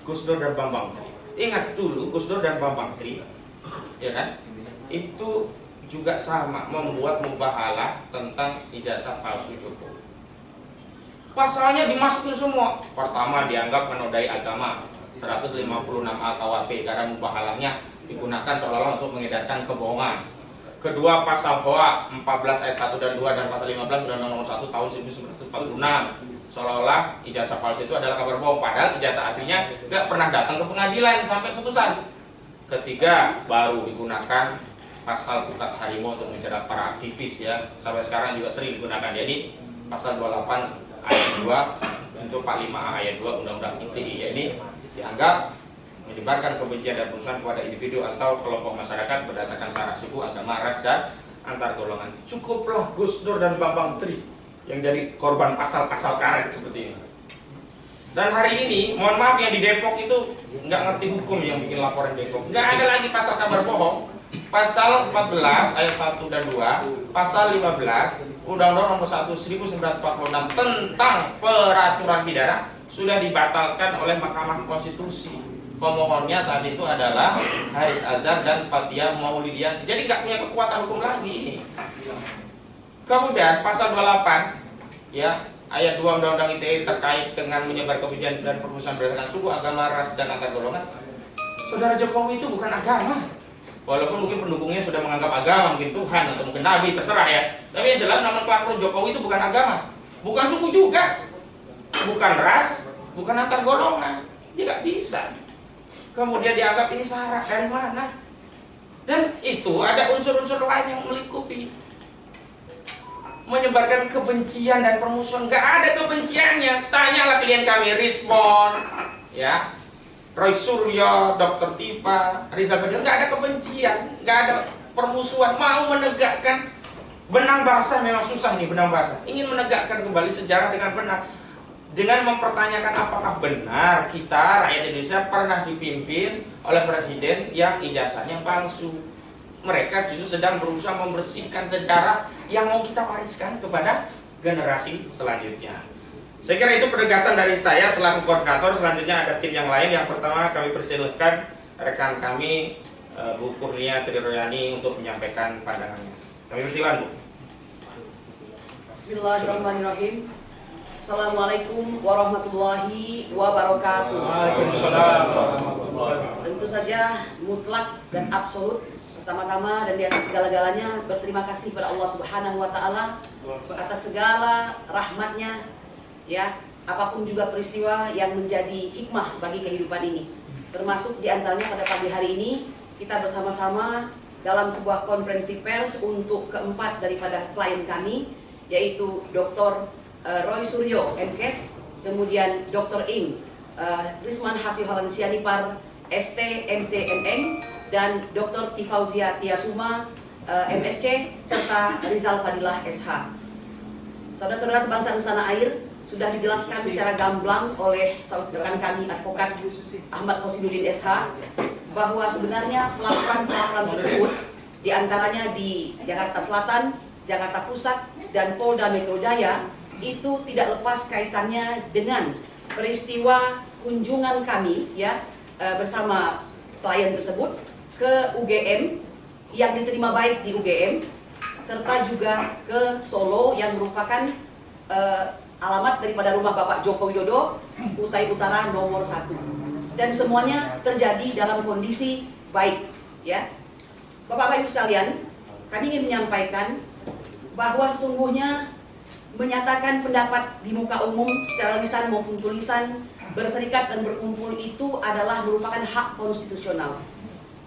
Gus Dur dan Bambang Tri. Ingat dulu Gus Dur dan Bambang Tri, ya kan? Itu juga sama membuat mubahalah tentang ijazah palsu Jokowi. Pasalnya dimasukin semua. Pertama dianggap menodai agama, 156A KUHP karena mubahalahnya digunakan seolah-olah untuk mengedarkan kebohongan. Kedua, pasal HOA 14 ayat 1 dan 2 dan pasal 15 Undang-Undang Nomor 1 tahun 1946. Seolah-olah ijazah palsu itu adalah kabar bohong, padahal ijazah aslinya nggak pernah datang ke pengadilan sampai putusan. Ketiga, baru digunakan pasal pukat harimau untuk menjerat para aktivis, ya. Sampai sekarang juga sering digunakan. Jadi pasal 28 ayat 2 untuk 45A ayat 2 Undang-Undang ITE, ya, ini dianggap menyebarkan kebencian dan perusahaan kepada individu atau kelompok masyarakat berdasarkan syarat suku, agama, ras, dan antar golongan. Cukuplah Gus Dur dan Bambang Tri yang jadi korban pasal-pasal karet seperti ini. Dan hari ini, mohon maaf, yang di Depok itu nggak ngerti hukum yang bikin laporan Depok. Nggak ada lagi pasal kabar bohong. Pasal 14 ayat 1 dan 2, pasal 15 Undang-Undang Nomor 1 1946 tentang peraturan pidana sudah dibatalkan oleh Mahkamah Konstitusi. Pemohonnya saat itu adalah Haris Azhar dan Fathia Maulidiyanti. Jadi nggak punya kekuatan hukum lagi ini. Kemudian pasal 28, ya, ayat 2 Undang-Undang ITE terkait dengan menyebar kebencian dan permusuhan berdasarkan suku, agama, ras, dan antar golongan. Saudara Jokowi itu bukan agama. Walaupun mungkin pendukungnya sudah menganggap agama, mungkin Tuhan atau mungkin Nabi, terserah ya. Tapi yang jelas nomenklatur Jokowi itu bukan agama, bukan suku juga, bukan ras, bukan antar golongan. Dia nggak bisa. Kemudian dianggap ini syarat dari mana? Dan itu ada unsur-unsur lain yang melingkupi, menyebarkan kebencian dan permusuhan. Gak ada kebenciannya. Tanyalah klien kami, Rismon, ya, Roy Suryo, Dr. Tifa, Rizal Bedil. Gak ada kebencian, gak ada permusuhan. Mau menegakkan benang basah, memang susah nih benang basah. Ingin menegakkan kembali sejarah dengan benar. dengan mempertanyakan apakah benar kita rakyat Indonesia pernah dipimpin oleh presiden yang ijazahnya palsu. Mereka justru sedang berusaha membersihkan sejarah yang mau kita wariskan kepada generasi selanjutnya. Saya kira itu penegasan dari saya selaku koordinator. Selanjutnya ada tim yang lain. Yang pertama kami persilahkan rekan kami Bu Kurnia Triroyani untuk menyampaikan pandangannya. Kami persilakan, Bu. Bismillahirrahmanirrahim. Assalamualaikum warahmatullahi wabarakatuh. Waalaikumsalam. Tentu saja mutlak dan absolut, pertama-tama dan di atas segala-galanya berterima kasih kepada Allah Subhanahu wa taala atas segala rahmatnya, ya, apapun juga peristiwa yang menjadi hikmah bagi kehidupan ini. Termasuk di antaranya pada pagi hari ini kita bersama-sama dalam sebuah konferensi pers untuk keempat daripada klien kami, yaitu Dr. Roy Suryo, MKes, kemudian Dr. Ing, Risman Hasiholan Sianipar, ST, MT, MN, dan Dr. Tifauzia Tiasuma, MSc, serta Rizal Fadilah, SH. Saudara-saudara sebangsa dan setanah air, sudah dijelaskan secara gamblang oleh rekan kami, Advokat Ahmad Qasiduddin, SH, bahwa sebenarnya pelaporan-pelaporan tersebut diantaranya di Jakarta Selatan, Jakarta Pusat, dan Polda Metro Jaya itu tidak lepas kaitannya dengan peristiwa kunjungan kami, ya, bersama klien tersebut ke UGM yang diterima baik di UGM, serta juga ke Solo yang merupakan alamat daripada rumah Bapak Joko Widodo, Kutai Utara nomor 1. Dan semuanya terjadi dalam kondisi baik, ya. Bapak-bapak Ibu sekalian, kami ingin menyampaikan bahwa sesungguhnya menyatakan pendapat di muka umum secara lisan maupun tulisan, berserikat dan berkumpul itu adalah merupakan hak konstitusional.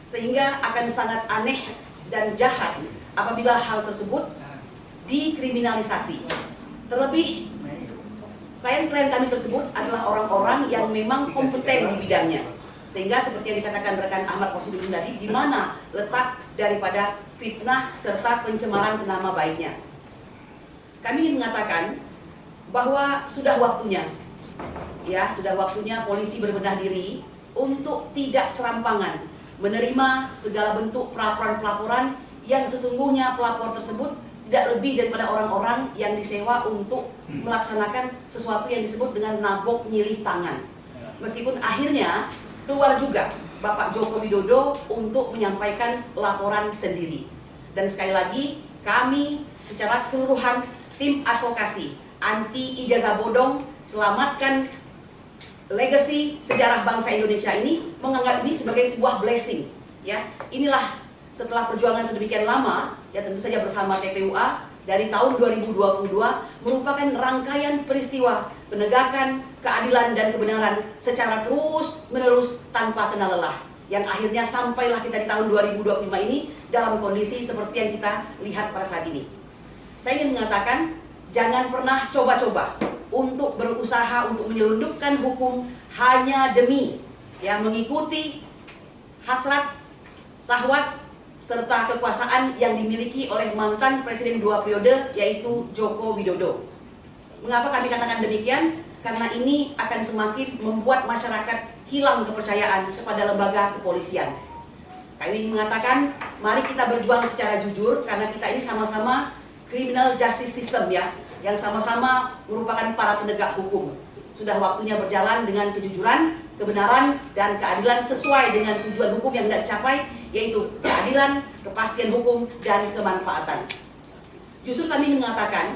Sehingga akan sangat aneh dan jahat apabila hal tersebut dikriminalisasi. Terlebih, klien-klien kami tersebut adalah orang-orang yang memang kompeten di bidangnya. Sehingga seperti yang dikatakan rekan Ahmad Qasiduddin tadi, di mana letak daripada fitnah serta pencemaran nama baiknya. Kami ingin mengatakan bahwa sudah waktunya, ya, sudah waktunya polisi berbenah diri untuk tidak serampangan menerima segala bentuk pelaporan-pelaporan yang sesungguhnya pelapor tersebut tidak lebih daripada orang-orang yang disewa untuk melaksanakan sesuatu yang disebut dengan nabok nyilih tangan. Meskipun akhirnya keluar juga Bapak Joko Widodo untuk menyampaikan laporan sendiri. Dan sekali lagi, kami secara keseluruhan tim advokasi anti ijazah bodong, selamatkan legacy sejarah bangsa Indonesia ini, menganggap ini sebagai sebuah blessing, ya. Inilah setelah perjuangan sedemikian lama, ya, tentu saja bersama TPUA dari tahun 2022 merupakan rangkaian peristiwa penegakan keadilan dan kebenaran secara terus-menerus tanpa kenal lelah, yang akhirnya sampailah kita di tahun 2025 ini dalam kondisi seperti yang kita lihat pada saat ini. Saya ingin mengatakan, jangan pernah coba-coba untuk berusaha untuk menyelundupkan hukum hanya demi, ya, mengikuti hasrat, syahwat, serta kekuasaan yang dimiliki oleh mantan presiden 2 periode, yaitu Joko Widodo. Mengapa kami katakan demikian? Karena ini akan semakin membuat masyarakat hilang kepercayaan kepada lembaga kepolisian. Kami mengatakan, mari kita berjuang secara jujur, karena kita ini sama-sama criminal justice system, ya, yang sama-sama merupakan para penegak hukum. Sudah waktunya berjalan dengan kejujuran, kebenaran, dan keadilan sesuai dengan tujuan hukum yang tidak dicapai, yaitu keadilan, kepastian hukum, dan kemanfaatan. Justru kami mengatakan,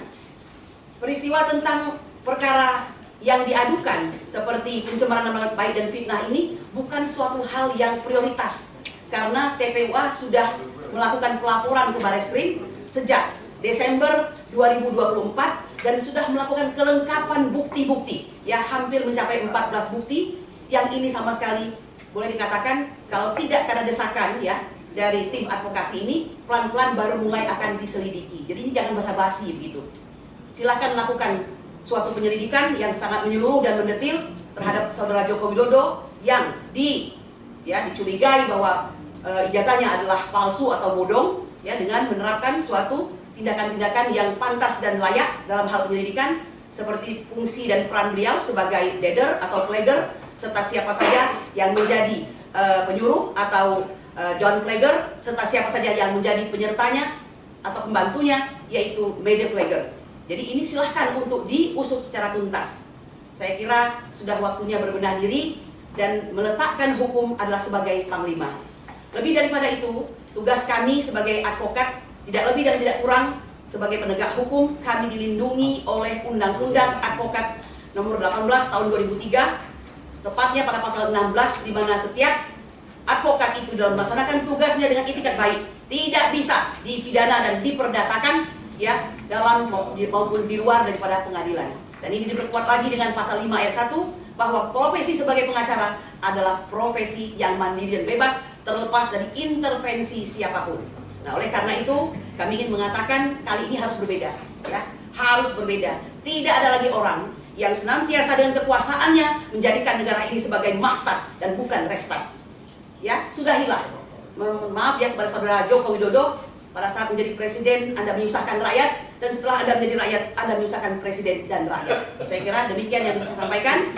peristiwa tentang perkara yang diadukan seperti pencemaran nama baik dan fitnah ini bukan suatu hal yang prioritas, karena TPUA sudah melakukan pelaporan ke Barreskrim sejak Desember 2024 dan sudah melakukan kelengkapan bukti-bukti, ya, hampir mencapai 14 bukti yang ini sama sekali boleh dikatakan kalau tidak karena desakan, ya, dari tim advokasi ini, pelan-pelan baru mulai akan diselidiki. Jadi ini jangan basa-basi begitu. Silakan lakukan suatu penyelidikan yang sangat menyeluruh dan mendetil terhadap saudara Joko Widodo yang dicurigai bahwa ijazahnya adalah palsu atau bodong, ya, dengan menerapkan suatu tindakan-tindakan yang pantas dan layak dalam hal penyelidikan. seperti fungsi dan peran beliau sebagai leader atau flagger, serta siapa saja yang menjadi penyuruh atau down flagger, serta siapa saja yang menjadi penyertanya atau pembantunya, yaitu media flagger. Jadi ini silahkan untuk diusut secara tuntas. Saya kira sudah waktunya berbenah diri dan meletakkan hukum adalah sebagai panglima. Lebih daripada itu, tugas kami sebagai advokat tidak lebih dan tidak kurang sebagai penegak hukum, kami dilindungi oleh Undang-Undang Advokat Nomor 18 Tahun 2003, tepatnya pada pasal 16, di mana setiap advokat itu dalam melaksanakan tugasnya dengan itikat baik tidak bisa dipidana dan diperdatakan ya dalam maupun di luar daripada pengadilan. Dan ini diperkuat lagi dengan pasal 5 ayat 1 bahwa profesi sebagai pengacara adalah profesi yang mandiri dan bebas terlepas dari intervensi siapapun. Nah, oleh karena itu kami ingin mengatakan kali ini harus berbeda, ya, harus berbeda. Tidak ada lagi orang yang senantiasa dengan kekuasaannya menjadikan negara ini sebagai maksad dan bukan restat. Ya, sudahilah. Maaf ya kepada saudara Joko Widodo, pada saat menjadi presiden Anda menyusahkan rakyat, dan setelah Anda menjadi rakyat Anda menyusahkan presiden dan rakyat. Saya kira demikian yang bisa saya sampaikan.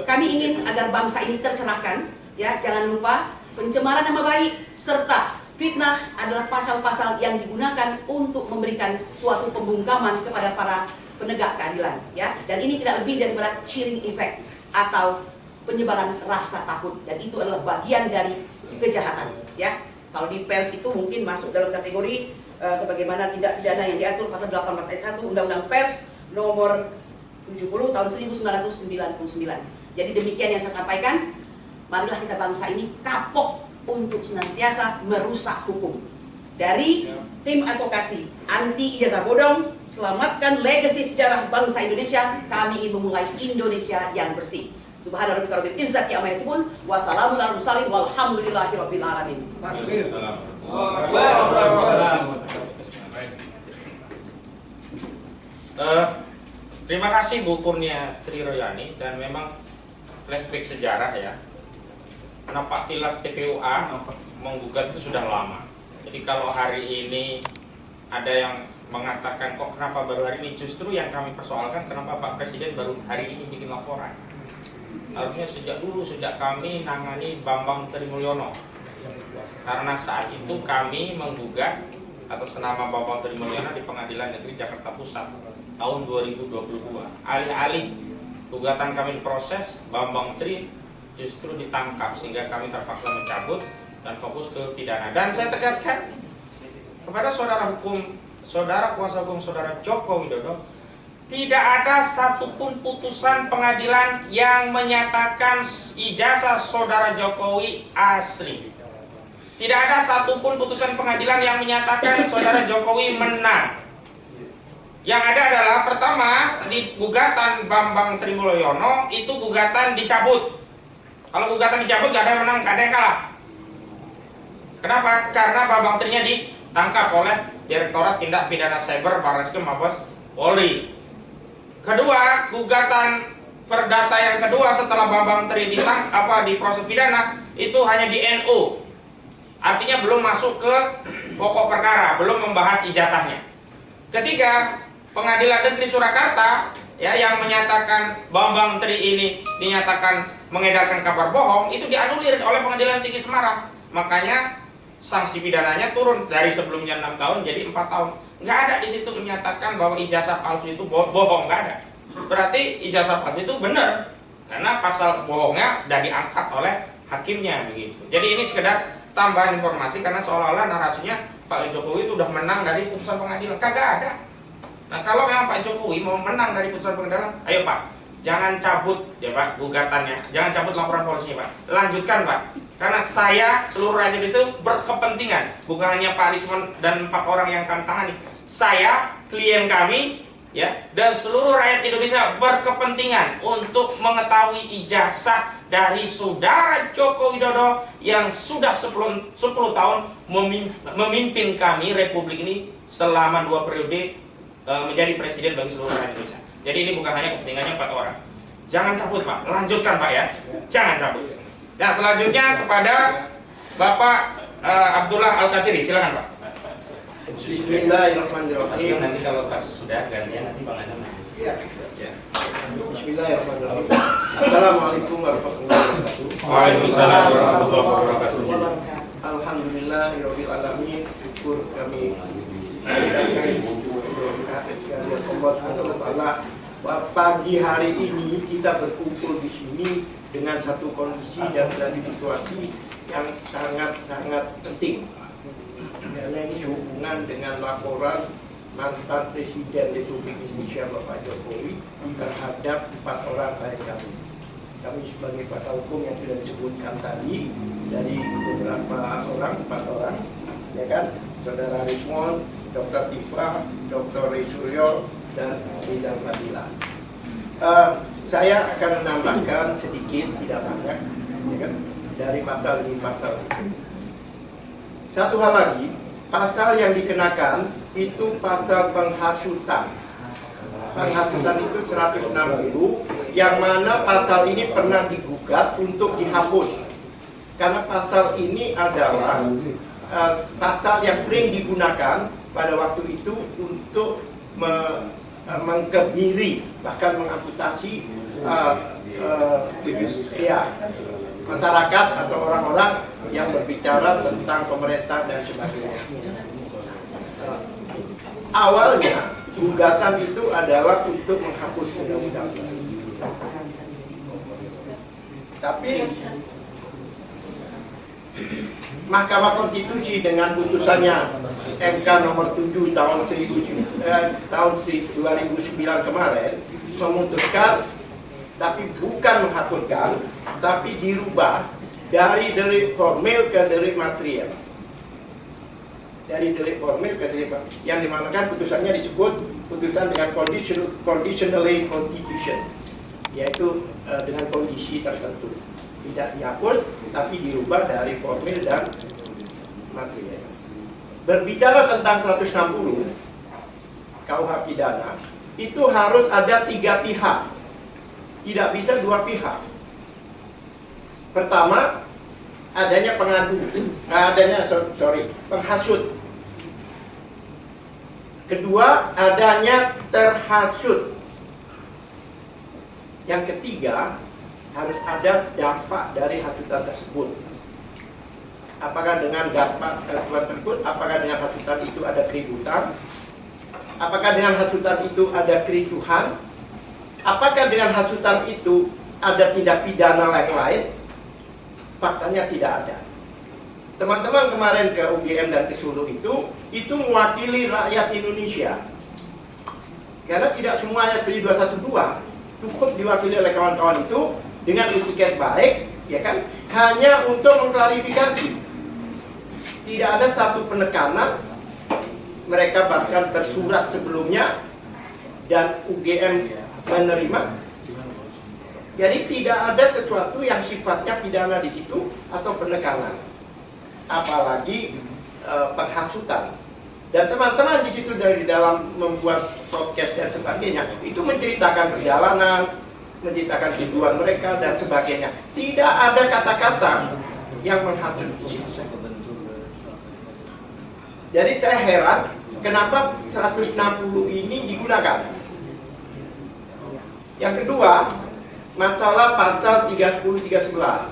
Kami ingin agar bangsa ini tercerahkan, ya, jangan lupa pencemaran nama baik serta fitnah adalah pasal-pasal yang digunakan untuk memberikan suatu pembungkaman kepada para penegak keadilan, ya. Dan ini tidak lebih daripada chilling effect atau penyebaran rasa takut, dan itu adalah bagian dari kejahatan, ya. Kalau di pers itu mungkin masuk dalam kategori sebagaimana tindak pidana yang diatur pasal 18 ayat 1 Undang-Undang Pers nomor 70 tahun 1999. Jadi demikian yang saya sampaikan. Marilah kita bangsa ini kapok untuk senantiasa merusak hukum. Dari tim advokasi anti ijazah bodong, selamatkan legasi sejarah bangsa Indonesia, kami ingin memulai Indonesia yang bersih. Subhana rabbika rabbil izzati amma yasifun wa salamun alal mursalin walhamdulillahi rabbil alamin. Terima kasih Bu Kurnia Triroyani, dan memang flashback sejarah ya. Kenapa tilas TPUA menggugat itu sudah lama. Jadi kalau hari ini ada yang mengatakan kok kenapa baru hari ini, justru yang kami persoalkan kenapa Pak Presiden baru hari ini bikin laporan. Harusnya sejak dulu, sejak kami nangani Bambang Trimulyono. Karena saat itu kami menggugat atas nama Bambang Trimulyono di Pengadilan Negeri Jakarta Pusat tahun 2022. Alih-alih gugatan kami diproses, Bambang Tri justru ditangkap sehingga kami terpaksa mencabut dan fokus ke pidana. Dan saya tegaskan kepada saudara kuasa hukum saudara Joko Widodo, tidak ada satupun putusan pengadilan yang menyatakan ijazah saudara Jokowi asli. Tidak ada satupun putusan pengadilan yang menyatakan saudara Jokowi menang. Yang ada adalah pertama, di gugatan Bambang Trimulyono itu gugatan dicabut. Kalau gugatan dicabut gak ada yang menang, gak ada yang kalah. Kenapa? Karena Bambang Trinya ditangkap oleh Direktorat Tindak Pidana Cyber Barreskrim Mabes Polri. Kedua, gugatan perdata yang kedua setelah Bambang Tri di proses pidana itu hanya di NU. Artinya belum masuk ke pokok perkara, belum membahas ijazahnya. Ketiga, Pengadilan Negeri Surakarta ya yang menyatakan Bambang Tri ini dinyatakan mengedarkan kabar bohong, itu dianulir oleh Pengadilan Tinggi Semarang. Makanya sanksi pidananya turun dari sebelumnya 6 tahun jadi 4 tahun. Nggak ada di situ menyatakan bahwa ijazah palsu itu bohong, nggak ada. Berarti ijazah palsu itu benar karena pasal bohongnya udah diangkat oleh hakimnya begitu. Jadi ini sekedar tambahan informasi karena seolah-olah narasinya Pak Jokowi itu udah menang dari putusan pengadilan. Kagak ada. Nah, kalau memang Pak Jokowi mau menang dari putusan pengadilan, ayo Pak, jangan cabut ya Pak gugatannya, jangan cabut laporan polisinya Pak, lanjutkan Pak. Karena saya seluruh rakyat Indonesia berkepentingan, bukan hanya Pak Rismon dan 4 orang yang kami tangani. Saya, klien kami, ya, dan seluruh rakyat Indonesia berkepentingan untuk mengetahui ijazah dari saudara Joko Widodo yang sudah 10 tahun memimpin kami Republik ini selama 2 periode menjadi presiden bagi seluruh rakyat Indonesia. Jadi ini bukan hanya kepentingannya 4 orang. Jangan cabut Pak, lanjutkan Pak ya, jangan cabut. Nah selanjutnya kepada Bapak Abdullah Al-Qadiri, silakan Pak. Bismillahirrahmanirrahim. Nanti kalau pas sudah gantian nanti Bang Azam. Ya. Bismillahirrahmanirrahim. Assalamualaikum warahmatullahi wabarakatuh. Waalaikumsalam warahmatullahi wabarakatuh. Alhamdulillahirabbil alamin. Syukur kami Allah Subhanahu wa taala. Pagi hari ini kita berkumpul di sini dengan satu kondisi dan situasi yang sangat penting. Karena ini sehubungan dengan laporan mantan Presiden Republik Indonesia Bapak Jokowi terhadap 4 orang klien kami. Kami sebagai kuasa hukum yang sudah disebutkan tadi dari beberapa orang, 4 orang, ya kan, Saudara Rismon, Dr. Tifa, Dr. Ray Suryo, dan Rizal Fadila. Saya akan menambahkan sedikit, tidak banyak, ya kan, dari pasal ini pasal itu. Satu hal lagi, pasal yang dikenakan itu pasal penghasutan. Penghasutan itu 160, yang mana pasal ini pernah digugat untuk dihapus. Karena pasal ini adalah pasal yang sering digunakan pada waktu itu untuk mengkebiri, bahkan mengamputasi masyarakat atau orang-orang yang berbicara tentang pemerintah dan sebagainya. Awalnya gugatan itu adalah untuk menghapus undang-undang. Tapi Mahkamah Konstitusi dengan putusannya MK nomor 7 tahun 2009 kemarin memutuskan, tapi bukan menghapuskan, tapi dirubah dari delik formil ke delik material. Dari delik formil ke delik material, yang dimanakan putusannya disebut putusan dengan conditionally constitution, yaitu dengan kondisi tertentu. Tidak dihapus, tapi dirubah dari formil dan material. Berbicara tentang 160 KUH pidana, itu harus ada 3 pihak, tidak bisa 2 pihak. Pertama, adanya penghasut. Kedua, adanya terhasut. Yang ketiga, harus ada dampak dari hasutan tersebut. Apakah dengan dampak hasutan tersebut, apakah dengan hasutan itu ada keributan, apakah dengan hasutan itu ada kericuhan, apakah dengan hasutan itu ada tindak pidana lain? Faktanya tidak ada. Teman-teman kemarin ke UGM dan ke Solo itu mewakili rakyat Indonesia. Karena tidak semua ayat PD 212 cukup diwakili oleh kawan-kawan itu dengan etiket baik, ya kan, hanya untuk mengklarifikasi. Tidak ada satu penekanan. Mereka bahkan bersurat sebelumnya dan UGM menerima. Jadi tidak ada sesuatu yang sifatnya pidana di situ atau penekanan, apalagi penghasutan. Dan teman-teman di situ dari dalam membuat podcast dan sebagainya itu menceritakan perjalanan, menceritakan tujuan mereka dan sebagainya. Tidak ada kata-kata yang menghasut di situ. Jadi saya heran kenapa 160 ini digunakan. Yang kedua, masalah pasal 30-311,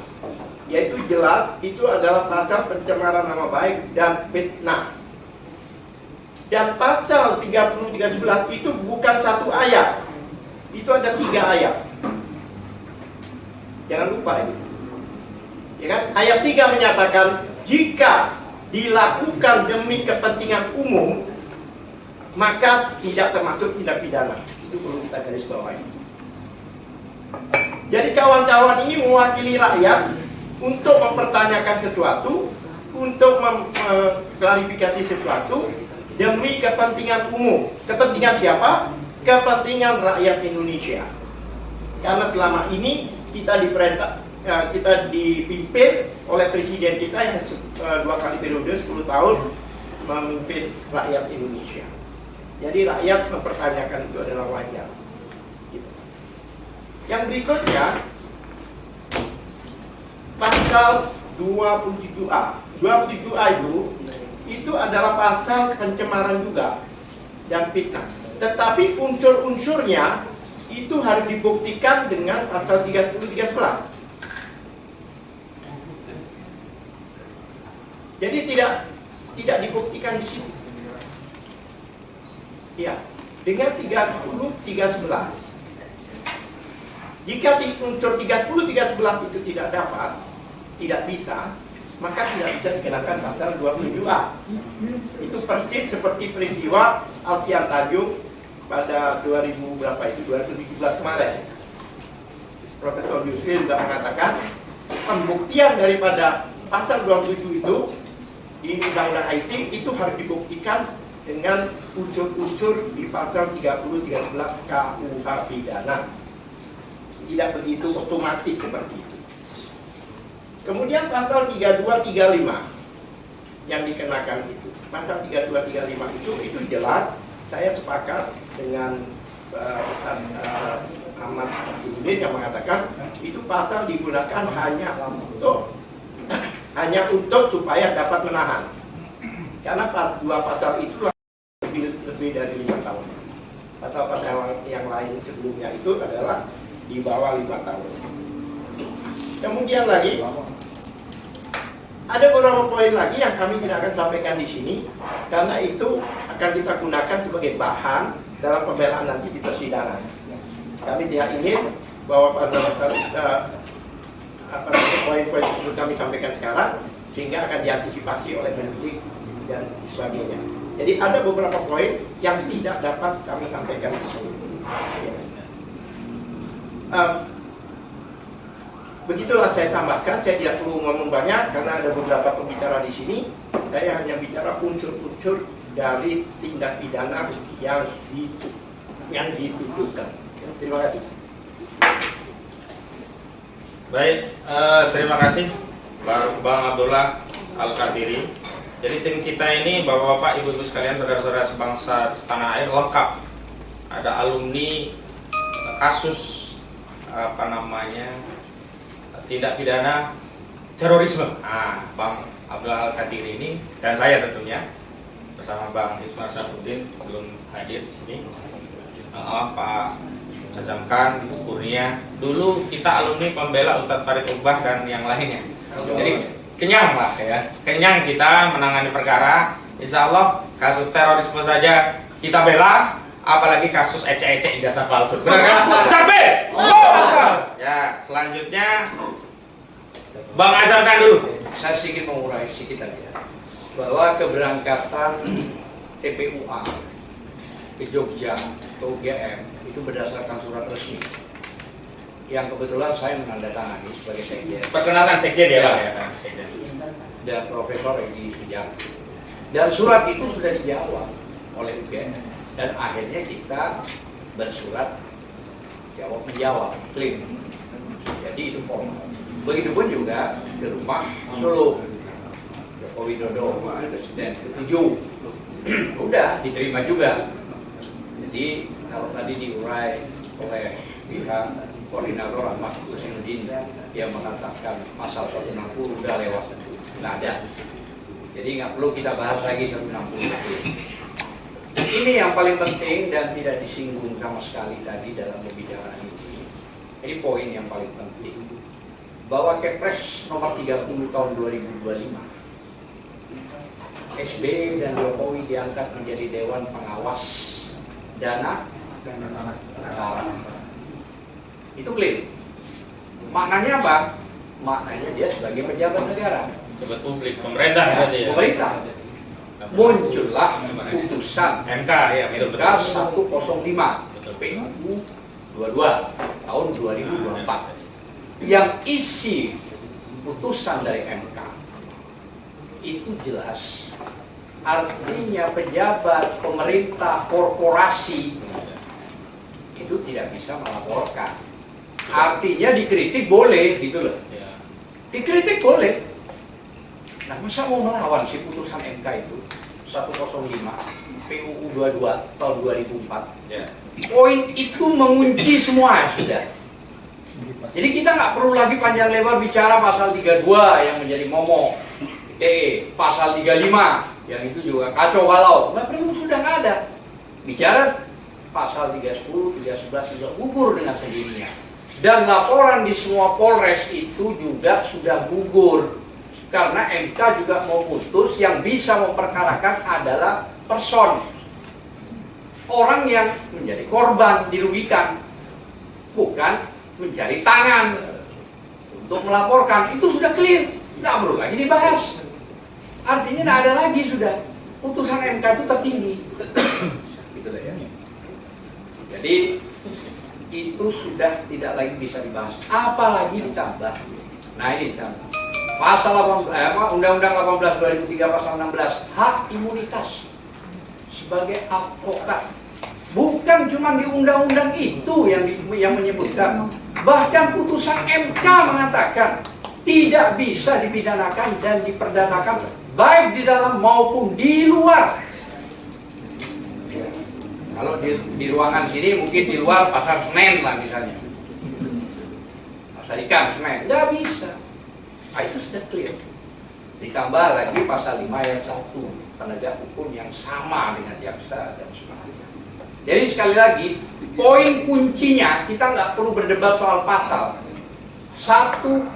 yaitu jelas itu adalah pasal pencemaran nama baik dan fitnah. Dan pasal 30-311 itu bukan satu ayat, itu ada 3 ayat. Jangan lupa ini, ya kan? Ayat 3 menyatakan jika dilakukan demi kepentingan umum maka tidak termasuk tindak pidana. Itu perlu kita garis bawahi. Jadi kawan-kawan ini mewakili rakyat untuk mempertanyakan sesuatu, untuk mengklarifikasi sesuatu demi kepentingan umum. Kepentingan siapa? Kepentingan rakyat Indonesia. Karena selama ini kita dipimpin oleh presiden kita yang 2 kali periode 10 tahun memimpin rakyat Indonesia. Jadi rakyat mempertanyakan itu adalah wajar. Gitu. Yang berikutnya pasal 27A. 27A itu adalah pasal pencemaran juga dan fitnah. Tetapi unsur-unsurnya itu harus dibuktikan dengan pasal 30-11. Jadi tidak dibuktikan di sini. Ya, dengan 30-11. Jika unsur 30-11 itu tidak dapat, tidak bisa, maka tidak bisa dikenakan pasal 27A. Itu persis seperti peristiwa Alfian Tanjung pada 2017 kemarin. Profesor Yusril juga mengatakan pembuktian daripada pasal 27 itu di Undang-Undang IT itu harus dibuktikan dengan unsur-unsur di pasal 30-13 KUH pidana. Tidak begitu otomatis seperti itu. Kemudian pasal 32-35 yang dikenakan itu. Pasal 32-35 itu jelas, saya sepakat dengan Ahmad Abdudin yang mengatakan itu pasal digunakan hanya untuk supaya dapat menahan. Karena dua pasal itu lebih dari 5 tahun. Pasal-pasal yang lain sebelumnya itu adalah di bawah 5 tahun. Kemudian lagi ada beberapa poin lagi yang kami tidak akan sampaikan di sini karena itu akan kita gunakan sebagai bahan dalam pembelaan nanti di persidangan. Kami tidak ingin bahwa pada poin-poin tersebut kami sampaikan sekarang sehingga akan diantisipasi oleh penyidik dan sebagainya. Jadi ada beberapa poin yang tidak dapat kami sampaikan di sini. Begitulah saya tambahkan, saya tidak perlu ngomong banyak karena ada beberapa pembicara di sini. Saya hanya bicara unsur-unsur dari tindak pidana yang dituduhkan. Terima kasih. Baik, terima kasih Bang Abdullah Al-Qadiri. Jadi tim Cita ini Bapak-bapak, Ibu-ibu sekalian, saudara-saudara sebangsa setanah air lengkap. Ada alumni kasus tindak pidana terorisme. Bang Abdullah Al-Qadiri ini dan saya tentunya bersama Bang Ismail Syafruddin belum hadir di sini. Pak Azamkan, Kurnia. Dulu kita alumni pembela Ustadz Farid Ubah dan yang lainnya. Jadi kenyang lah ya. Kenyang kita menangani perkara. Insya Allah kasus terorisme saja kita bela. Apalagi kasus ecek-ecek ijazah palsu. Benar kan? Capek! Ya, selanjutnya Bang Azamkan dulu. Saya sedikit mengurai sedikit aja bahwa keberangkatan TPUA ke Jogja ke UGM itu berdasarkan surat resmi yang kebetulan saya menandatangani sebagai sekjen. Perkenalkan sekjen ya, Pak ya. Dan Profesor Edi Sujang. Dan surat itu sudah dijawab oleh UGM dan akhirnya kita bersurat jawab menjawab klaim. Jadi itu formal. Begitupun juga ke rumah Solo Joko Widodo Presiden ke-7 udah diterima juga. Jadi kalau tadi diurai oleh pihak koordinator Ahmad Hussainuddin yang mengatakan pasal 160 udah lewat, nggak ada. Jadi nggak perlu kita bahas lagi 160. Ini yang paling penting dan tidak disinggung sama sekali tadi dalam pembicaraan ini. Ini poin yang paling penting bahwa Kepres nomor 30 tahun 2025 SBY dan Jokowi diangkat menjadi Dewan Pengawas Dana Negara. Itu klaim. Maknanya apa? Maknanya dia sebagai pejabat negara. Pejabat publik, pemerintah tadi ya. Pemerintah. Muncullah putusan MK ya, MK 105 PU 22 tahun 2024 yang isi putusan dari MK itu jelas. Artinya pejabat, pemerintah, korporasi itu tidak bisa melaporkan. Artinya dikritik boleh gitu loh. Dikritik boleh. Nah, masa mau melawan si putusan MK itu 105 PUU 22 tahun 2004. Poin itu mengunci semua sudah. Jadi kita nggak perlu lagi panjang lebar bicara pasal 32 yang menjadi momok, pasal 35 yang itu juga kacau balau. Nggak perlu, sudah nggak ada. Bicara pasal 310, 311 juga gugur dengan sendirinya. Dan laporan di semua Polres itu juga sudah gugur. Karena MK juga mau putus, yang bisa memperkarakan adalah person. Orang yang menjadi korban dirugikan, bukan mencari tangan untuk melaporkan. Itu sudah clear, nggak perlu lagi dibahas. Artinya nggak ada lagi sudah. Putusan MK itu tertinggi. Gitu lah ya. Jadi itu sudah tidak lagi bisa dibahas. Apalagi ditambah. Nah ini ditambah. Pasal Undang-Undang 18 2003 pasal 16, hak imunitas sebagai advokat. Bukan cuma di undang-undang itu yang menyebutkan, bahkan putusan MK mengatakan tidak bisa dipidanakan dan diperdanakan baik di dalam maupun di luar. Kalau di ruangan sini mungkin di luar pasar Senen lah misalnya, pasar ikan Senen, nggak bisa. Nah, itu sudah clear. Ditambah lagi pasal 5 ayat 1, penegak hukum yang sama dengan jaksa dan sebagainya. Jadi sekali lagi, poin kuncinya kita nggak perlu berdebat soal pasal. 105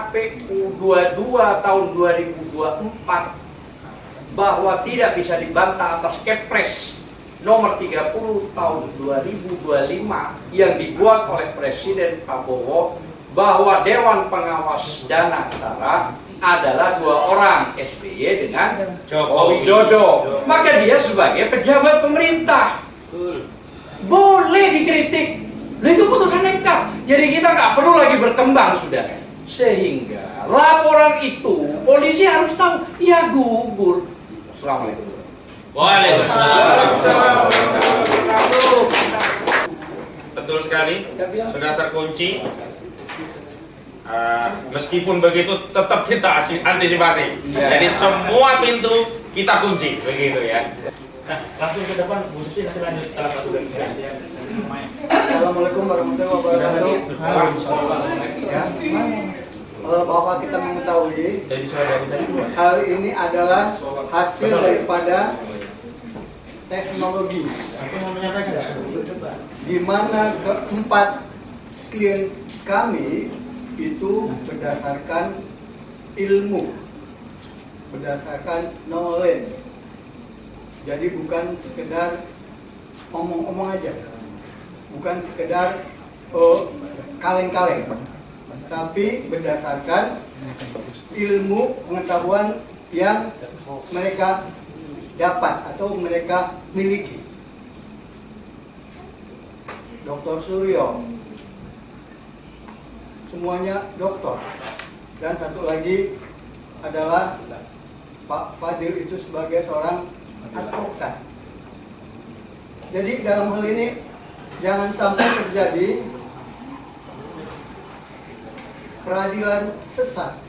PU 22 tahun 2024 bahwa tidak bisa dibantah atas Kepres nomor 30 tahun 2025 yang dibuat oleh Presiden Prabowo bahwa Dewan Pengawas Dana Negara adalah 2 orang, SBY dengan Joko Widodo. Maka dia sebagai pejabat pemerintah boleh dikritik. Nah, itu putusan MK. Jadi kita nggak perlu lagi berkembang sudah. Sehingga laporan itu polisi harus tahu. Ya gugur. Assalamualaikum. Waalaikumsalam. Betul sekali. Sudah terkunci. Meskipun begitu tetap kita antisipasi. Jadi semua pintu kita kunci, begitu ya. Nah, langsung ke depan, Bu Susi nanti lanjut setelah Pak Sugeng. Assalamualaikum warahmatullahi wabarakatuh. Ya. Bahwa kita mengetahui hal ini adalah hasil daripada teknologi, di mana keempat klien kami itu berdasarkan ilmu, berdasarkan knowledge. Jadi bukan sekedar omong-omong aja, bukan sekedar kaleng-kaleng, tapi berdasarkan ilmu pengetahuan yang mereka dapat atau mereka miliki. Dr. Suryo, semuanya doktor, dan satu lagi adalah Pak Fadil itu sebagai seorang advokat. Jadi dalam hal ini jangan sampai terjadi peradilan sesat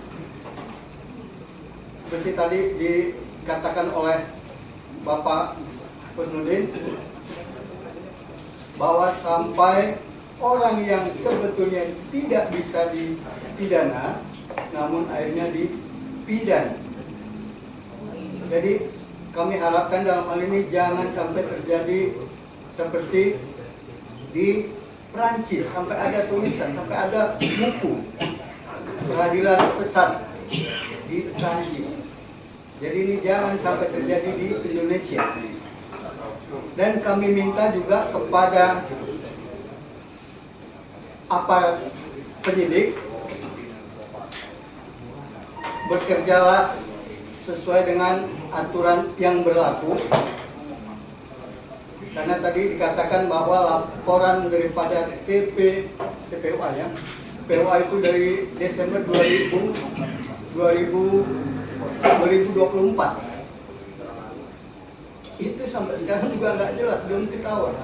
seperti tadi dikatakan oleh Bapak Husnudin, bahwa sampai orang yang sebetulnya tidak bisa dipidana namun akhirnya dipidana. Jadi kami harapkan dalam hal ini jangan sampai terjadi seperti di Prancis, sampai ada tulisan, sampai ada buku peradilan sesat di Prancis. Jadi ini jangan sampai terjadi di Indonesia. Dan kami minta juga kepada aparat penyidik, bekerjalah sesuai dengan aturan yang berlaku. Karena tadi dikatakan bahwa laporan daripada TPUA ya, TPUA itu dari Desember 2024. Itu sampai sekarang juga nggak jelas, belum ketahuan.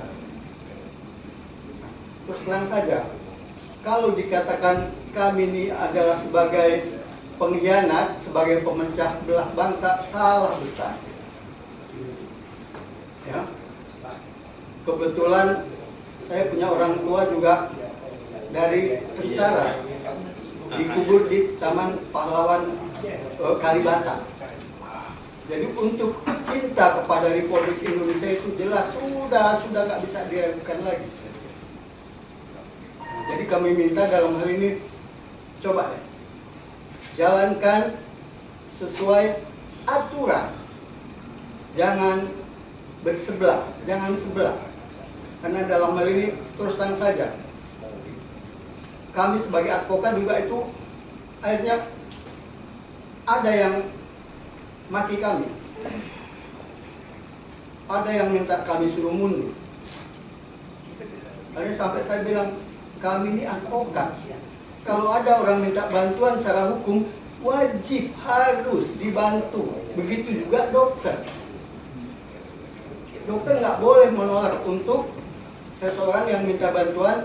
Terus tenang saja, kalau dikatakan kami ini adalah sebagai pengkhianat, sebagai pemecah belah bangsa, salah besar. Ya. Kebetulan saya punya orang tua juga dari tentara, dikubur di Taman Pahlawan Kalibata. Jadi untuk cinta kepada Republik Indonesia itu jelas sudah nggak bisa diragukan lagi. Jadi kami minta dalam hal ini coba jalankan sesuai aturan, jangan bersebelah, jangan sebelah. Karena dalam hal ini terus terang saja, kami sebagai advokat juga itu akhirnya ada yang maki kami, ada yang minta kami suruh mundur. Akhirnya sampai saya bilang, kami ini advokat, kalau ada orang minta bantuan secara hukum wajib harus dibantu. Begitu juga dokter. Dokter nggak boleh menolak untuk seseorang yang minta bantuan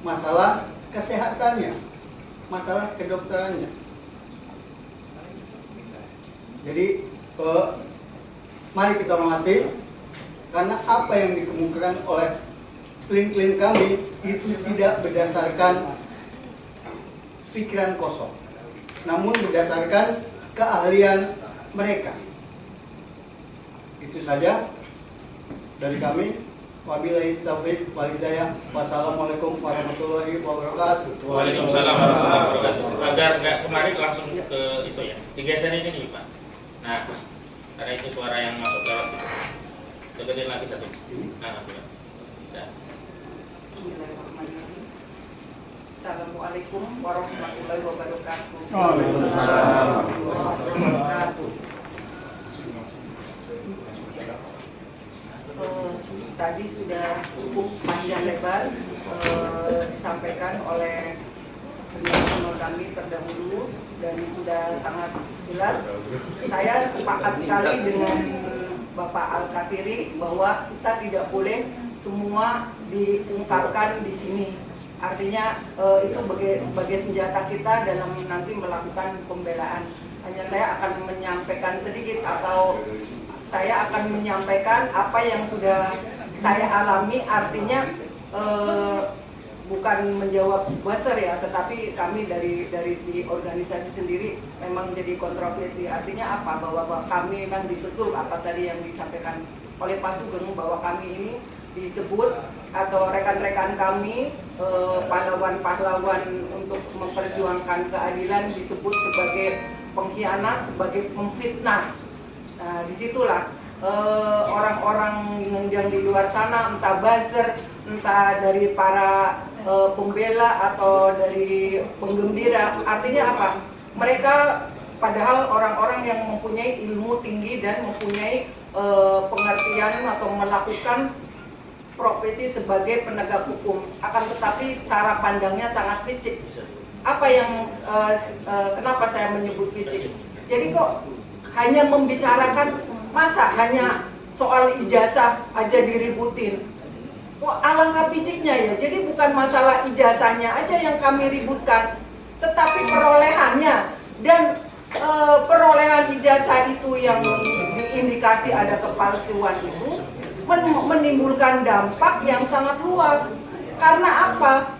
masalah kesehatannya, masalah kedokterannya. Jadi mari kita hormati, karena apa yang dikemukakan oleh klien-klien kami itu tidak berdasarkan pikiran kosong, namun berdasarkan keahlian mereka. Itu saja dari kami. Wabillahi taufiq wal hidayah. Wassalamualaikum warahmatullahi wabarakatuh. Waalaikumsalam warahmatullahi wabarakatuh. Agar nggak kemarin langsung ke itu ya, digeser ini nih Pak. Nah, karena itu suara yang masuk lewat situ. Deketin lagi satu. Nah, ya. Bismillahirrahmanirrahim. Assalamualaikum warahmatullahi wabarakatuh. Waalaikumsalam. Tadi sudah cukup panjang lebar disampaikan oleh penonton kami terdahulu dan sudah sangat jelas. Saya sepakat sekali dengan Bapak Al-Katiri bahwa kita tidak boleh semua diungkapkan di sini. Artinya itu sebagai senjata kita dalam nanti melakukan pembelaan. Hanya saya akan menyampaikan sedikit atau saya akan menyampaikan apa yang sudah saya alami. Artinya bukan menjawab buzzer ya, tetapi kami dari di organisasi sendiri memang jadi kontroversi. Artinya apa? Bahwa kami memang ditutup apa tadi yang disampaikan oleh Pak Sugeng, bahwa kami ini disebut atau rekan-rekan kami pahlawan-pahlawan untuk memperjuangkan keadilan disebut sebagai pengkhianat, sebagai pemfitnah. Nah, disitulah orang-orang yang di luar sana, entah buzzer, entah dari para pembela atau dari penggembira, artinya apa? Mereka padahal orang-orang yang mempunyai ilmu tinggi dan mempunyai pengertian atau melakukan profesi sebagai penegak hukum, akan tetapi cara pandangnya sangat picik. Apa yang kenapa saya menyebut picik? Jadi kok hanya membicarakan, masa hanya soal ijazah aja diributin? Wah, alangkah piciknya ya. Jadi bukan masalah ijazahnya aja yang kami ributkan, tetapi perolehannya. Dan perolehan ijazah itu yang diindikasi ada kepalsuan itu menimbulkan dampak yang sangat luas. Karena apa?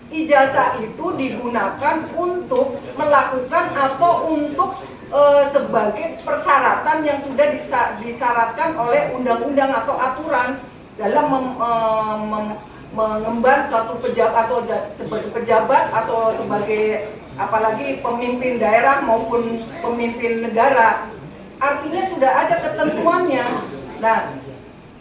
Ijazah itu digunakan untuk melakukan atau untuk sebagai persyaratan yang sudah disyaratkan oleh undang-undang atau aturan dalam mengemban suatu pejabat atau sebagai pejabat atau sebagai apalagi pemimpin daerah maupun pemimpin negara. Artinya sudah ada ketentuannya. Nah,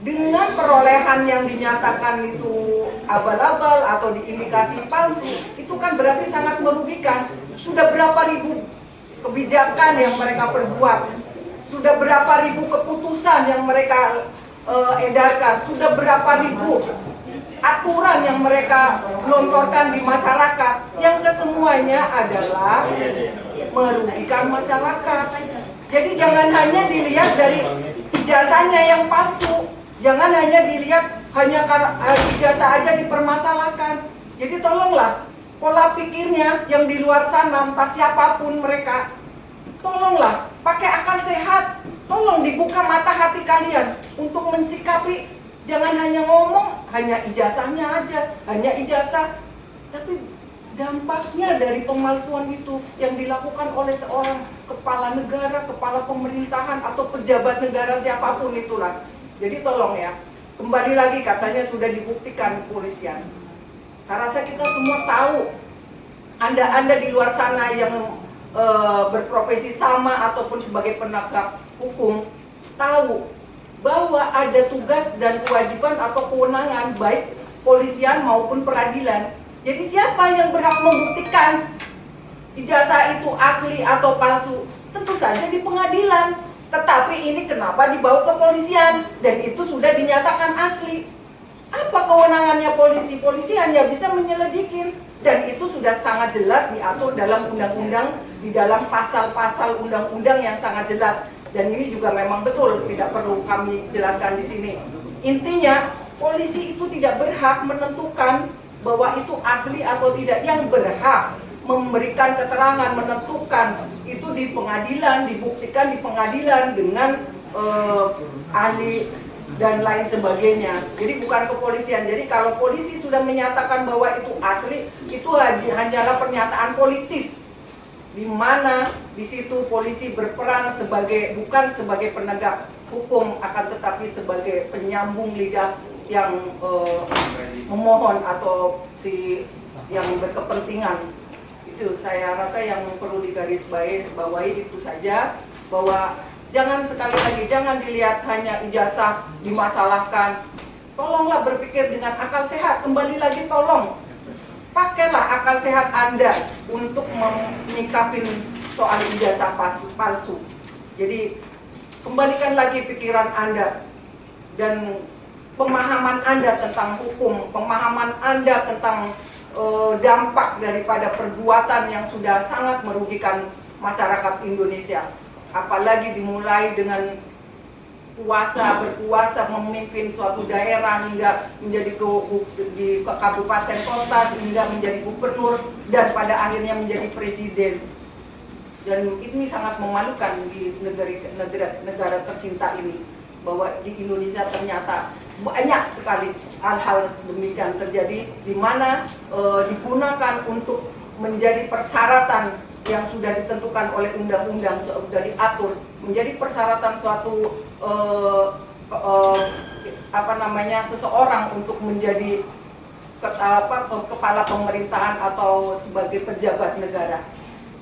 dengan perolehan yang dinyatakan itu abal-abal atau diindikasi palsu, itu kan berarti sangat merugikan. Sudah berapa ribu kebijakan yang mereka perbuat, sudah berapa ribu keputusan yang mereka edarkan, sudah berapa ribu aturan yang mereka lontorkan di masyarakat, yang kesemuanya adalah merugikan masyarakat. Jadi jangan hanya dilihat dari ijazahnya yang palsu, jangan hanya dilihat hanya ijazah aja dipermasalahkan. Jadi tolonglah pola pikirnya yang di luar sana, entah siapapun mereka, tolonglah pakai akal sehat, tolong dibuka mata hati kalian untuk mensikapi. Jangan hanya ngomong, hanya ijazahnya aja, hanya ijazah, tapi dampaknya dari pemalsuan itu yang dilakukan oleh seorang kepala negara, kepala pemerintahan atau pejabat negara siapapun itulah. Jadi tolong ya, kembali lagi katanya sudah dibuktikan kepolisian. Saya rasa kita semua tahu, Anda di luar sana yang berprofesi sama ataupun sebagai penegak hukum tahu bahwa ada tugas dan kewajiban atau kewenangan baik polisian maupun peradilan. Jadi siapa yang berhak membuktikan ijazah itu asli atau palsu? Tentu saja di pengadilan. Tetapi ini kenapa dibawa ke polisian dan itu sudah dinyatakan asli? Apa kewenangannya polisi? Polisi hanya bisa menyelidikin dan itu sudah sangat jelas diatur dalam undang-undang, di dalam pasal-pasal undang-undang yang sangat jelas. Dan ini juga memang betul, tidak perlu kami jelaskan di sini. Intinya, polisi itu tidak berhak menentukan bahwa itu asli atau tidak. Yang berhak memberikan keterangan, menentukan itu di pengadilan, dibuktikan di pengadilan dengan ahli dan lain sebagainya. Jadi bukan kepolisian. Jadi kalau polisi sudah menyatakan bahwa itu asli, itu hanyalah pernyataan politis, di mana di situ polisi berperan bukan sebagai penegak hukum, akan tetapi sebagai penyambung lidah yang memohon atau yang berkepentingan. Itu saya rasa yang perlu digarisbawahi itu saja, bahwa jangan sekali lagi, jangan dilihat hanya ijazah dimasalahkan. Tolonglah berpikir dengan akal sehat. Kembali lagi tolong, pakailah akal sehat Anda untuk menyikapi soal ijazah palsu. Jadi kembalikan lagi pikiran Anda dan pemahaman Anda tentang hukum, pemahaman Anda tentang dampak daripada perbuatan yang sudah sangat merugikan masyarakat Indonesia. Apalagi dimulai dengan berkuasa memimpin suatu daerah hingga menjadi di kabupaten kota, hingga menjadi gubernur dan pada akhirnya menjadi presiden. Dan ini sangat memalukan di negara tercinta ini, bahwa di Indonesia ternyata banyak sekali hal-hal demikian terjadi, di mana digunakan untuk menjadi persyaratan yang sudah ditentukan oleh undang-undang, sudah diatur menjadi persyaratan suatu seseorang untuk menjadi kepala pemerintahan atau sebagai pejabat negara.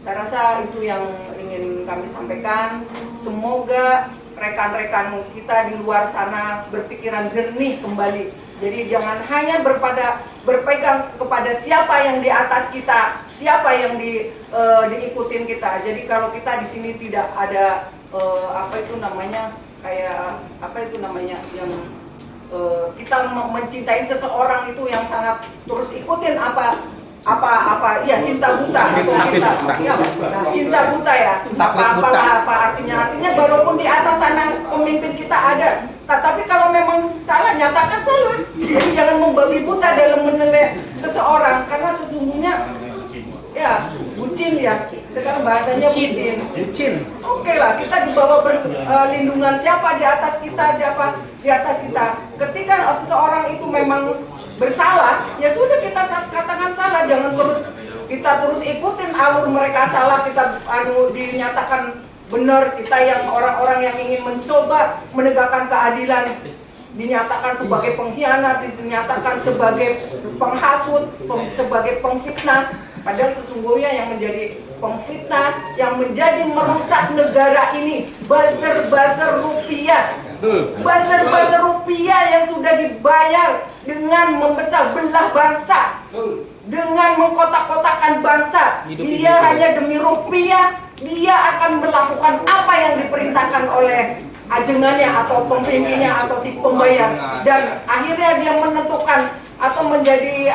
Saya rasa itu yang ingin kami sampaikan. Semoga rekan-rekan kita di luar sana berpikiran jernih kembali. Jadi jangan hanya berpegang kepada siapa yang di atas kita, siapa yang diikutin kita. Jadi kalau kita di sini tidak ada yang kita mencintai seseorang itu yang sangat terus ikutin cinta buta atau cinta buta ya. Apa artinya walaupun di atas sana pemimpin kita ada, tetapi kalau memang salah, nyatakan salah. Jadi jangan membabi buta dalam menilai seseorang, karena sesungguhnya ya bucin ya. Sekarang bahasanya bucin. Oke lah, kita di bawah perlindungan siapa di atas kita, siapa di atas kita. Ketika seseorang itu memang bersalah, ya sudah kita katakan salah. Jangan terus ikutin alur mereka salah, kita dinyatakan benar. Kita yang orang-orang yang ingin mencoba menegakkan keadilan dinyatakan sebagai pengkhianat, dinyatakan sebagai penghasut, sebagai pengfitnah. Padahal sesungguhnya yang menjadi pengfitnah, yang menjadi merusak negara ini, buzzer rupiah. Buzzer rupiah yang sudah dibayar dengan memecah belah bangsa, dengan mengkotak-kotakan bangsa. Dia hanya demi rupiah, dia akan melakukan apa yang diperintahkan oleh ajengannya atau pemimpinnya atau si pembayar. Dan akhirnya dia menentukan atau menjadi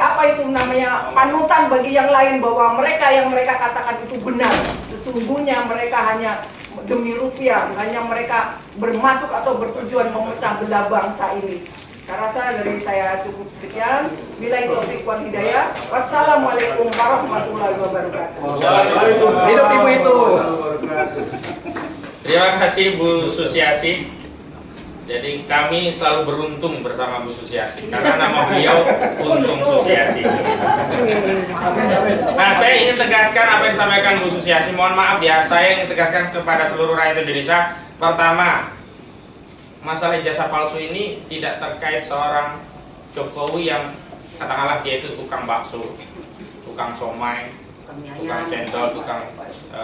panutan bagi yang lain bahwa mereka yang mereka katakan itu benar. Sesungguhnya mereka hanya demi rupiah, hanya mereka bermasuk atau bertujuan memecah belah bangsa ini. Saya rasa dari saya cukup sekian. Billahi taufiq wal hidayah. Wassalamualaikum warahmatullahi wabarakatuh. Hidup ibu itu. Terima kasih Bu Susiasi. Jadi kami selalu beruntung bersama Bu Susiasi karena nama beliau Untung Susiasi. Nah, saya ingin tegaskan apa yang disampaikan Bu Susiasi. Mohon maaf ya, saya ingin tegaskan kepada seluruh rakyat Indonesia. Pertama, masalah ijazah palsu ini tidak terkait seorang Jokowi yang katakanlah dia itu tukang bakso, tukang somai, tukang cendol, tukang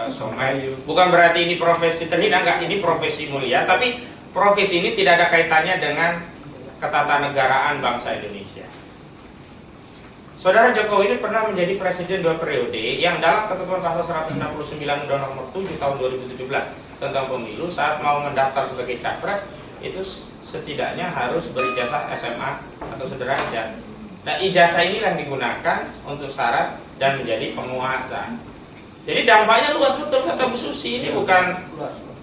somai. Bukan berarti ini profesi terhina, enggak, ini profesi mulia. Tapi profesi ini tidak ada kaitannya dengan ketatanegaraan bangsa Indonesia. Saudara Jokowi ini pernah menjadi presiden 2 periode yang dalam ketentuan pasal 169 Undang-Undang Nomor 7 tahun 2017 tentang pemilu saat mau mendaftar sebagai capres itu setidaknya harus berijazah SMA atau sederajat. Nah, ijazah inilah digunakan untuk syarat dan menjadi penguasa. Jadi dampaknya luas betul kata Bu Susi, ini bukan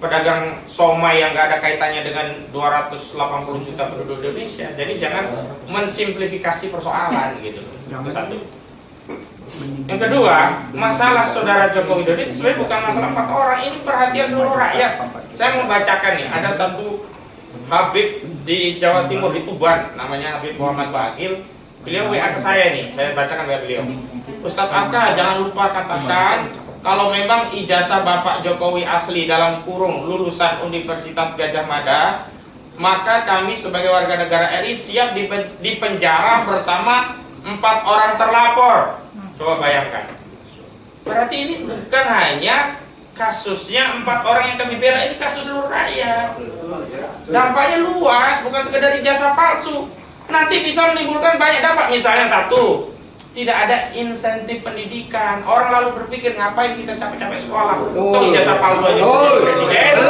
pedagang somai yang gak ada kaitannya dengan 280 juta penduduk Indonesia. Jadi jangan mensimplifikasi persoalan gitu. Itu satu. Yang kedua, masalah saudara Joko Widodo itu sebenarnya bukan masalah 4 orang, ini perhatian seluruh rakyat. Saya mau bacakan nih, ada satu Habib di Jawa Timur di Tuban, namanya Habib Muhammad Bagil. Beliau WA ke saya nih, saya bacakan WA beliau. Ustadz Aka, jangan lupa katakan kalau memang ijazah Bapak Jokowi asli dalam kurung lulusan Universitas Gadjah Mada, maka kami sebagai warga negara RI siap dipenjara bersama 4 orang terlapor. Coba bayangkan. Berarti ini bukan hanya kasusnya 4 orang yang kami bela, ini kasus seluruh rakyat. Dampaknya luas, bukan sekedar ijazah palsu. Nanti bisa menimbulkan banyak dampak. Misalnya satu, tidak ada insentif pendidikan. Orang lalu berpikir ngapain kita capek-capek sekolah? Untuk ijazah palsu aja presiden.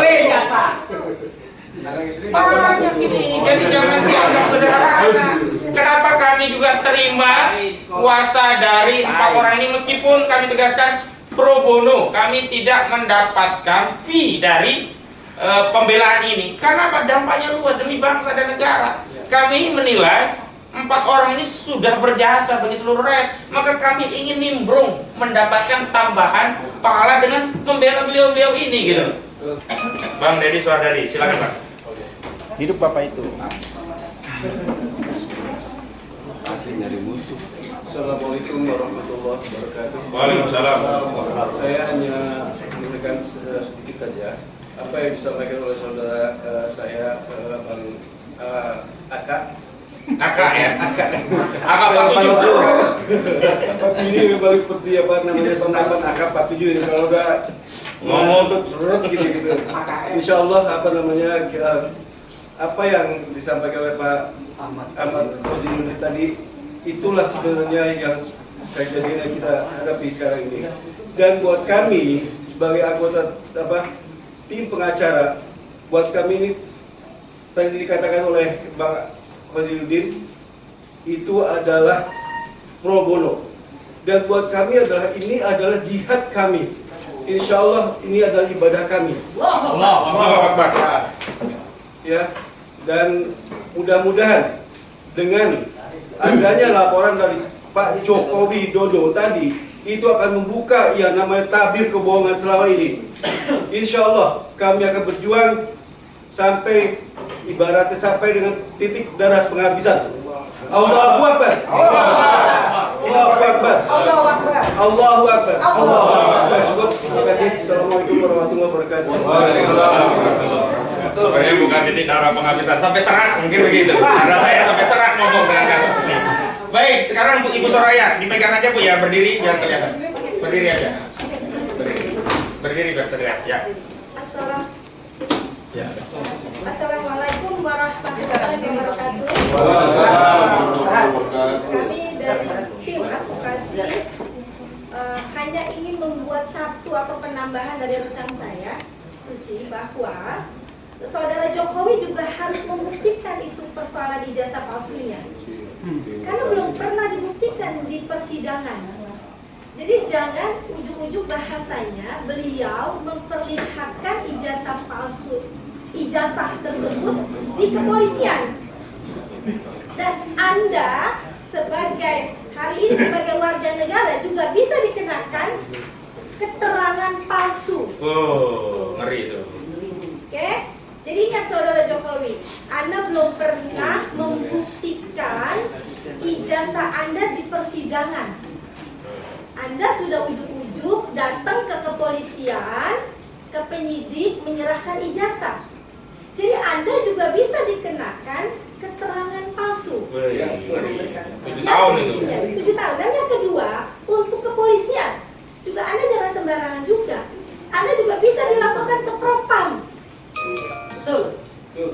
Banyak ini. Jadi jangan dianggap sederhana. Kenapa kami juga terima kuasa dari 4 orang ini meskipun kami tegaskan pro bono. Kami tidak mendapatkan fee dari pembelaan ini. Karena apa? Dampaknya luas demi bangsa dan negara. Kami menilai 4 orang ini sudah berjasa bagi seluruh rakyat, maka kami ingin nimbrung mendapatkan tambahan pahala dengan membela beliau-beliau ini gitu. Bang Deddy Suardadi, silakan Bang. Hidup Bapak itu. Assalamualaikum warahmatullahi wabarakatuh. Waalaikumsalam. Saya hanya menyampaikan sedikit saja apa yang disampaikan oleh saudara saya Bang Aka. Kakak ya? Aka 47. Ini memang seperti apa namanya senapan Aka 47 ini kalau udah ngomong tuh cerut gitu. Insya Allah apa namanya apa yang disampaikan oleh Pak Ahmad Kozimudin tadi itulah sebenarnya yang kejadian yang kita hadapi sekarang ini. Dan buat kami sebagai anggota tim pengacara, buat kami ini tadi dikatakan oleh Bang Kozimudin itu adalah pro bono. Dan buat kami adalah ini adalah jihad kami. Insya Allah ini adalah ibadah kami. Allahu Akbar. Ya, dan mudah-mudahan dengan adanya laporan dari Pak Joko Widodo tadi itu akan membuka yang namanya tabir kebohongan selama ini. Insya Allah kami akan berjuang sampai ibaratnya sampai dengan titik darah penghabisan. Allahu Akbar. Allahu Akbar. Allahu Akbar. Cukup. Terima kasih. Assalamualaikum warahmatullahi wabarakatuh. Sebenarnya bukan titik darah penghabisan, sampai serak mungkin begitu. Ada saya sampai serak ngomong dengan kasus ini. Baik, sekarang Ibu Soraya dipegang aja Bu ya, berdiri biar kelihatan. Berdiri aja. Berdiri biar terlihat ya. Assalamualaikum warahmatullahi wabarakatuh. Kami dari tim advokasi hanya ingin membuat satu atau penambahan dari rekan saya, Susi, bahwa Saudara Jokowi juga harus membuktikan itu persoalan ijazah palsunya. Karena belum pernah dibuktikan di persidangan. Jadi jangan ujung-ujung bahasanya beliau memperlihatkan ijazah palsu, ijazah tersebut di kepolisian. Dan Anda sebagai hari ini sebagai warga negara juga bisa dikenakan keterangan palsu. Oh, ngeri itu. Oke? Jadi ingat saudara Jokowi, Anda belum pernah membuktikan ijazah Anda di persidangan. Anda sudah ujuk-ujuk datang ke kepolisian, ke penyidik menyerahkan ijazah. Jadi Anda juga bisa dikenakan keterangan palsu. 7 tahun itu. Ya, 7 tahun. Dan yang kedua, untuk kepolisian juga Anda jangan sembarangan juga. Anda juga bisa dilaporkan ke Propam. Betul.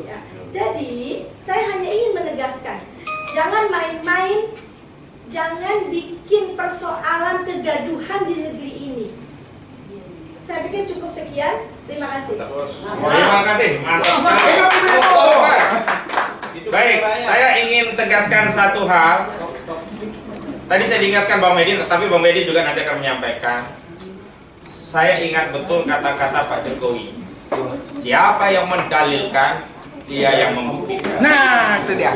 Ya. Jadi, saya hanya ingin menegaskan, jangan main-main, jangan bikin persoalan kegaduhan di negeri ini. Saya pikir cukup sekian. Terima kasih. Terima kasih, mantap sekali. Baik, saya ingin tegaskan satu hal. Tadi saya diingatkan Bang Medi, tapi Bang Medi juga nanti akan menyampaikan. Saya ingat betul kata-kata Pak Jokowi. Siapa yang mendalilkan, dia yang membuktikan. Nah, itu dia.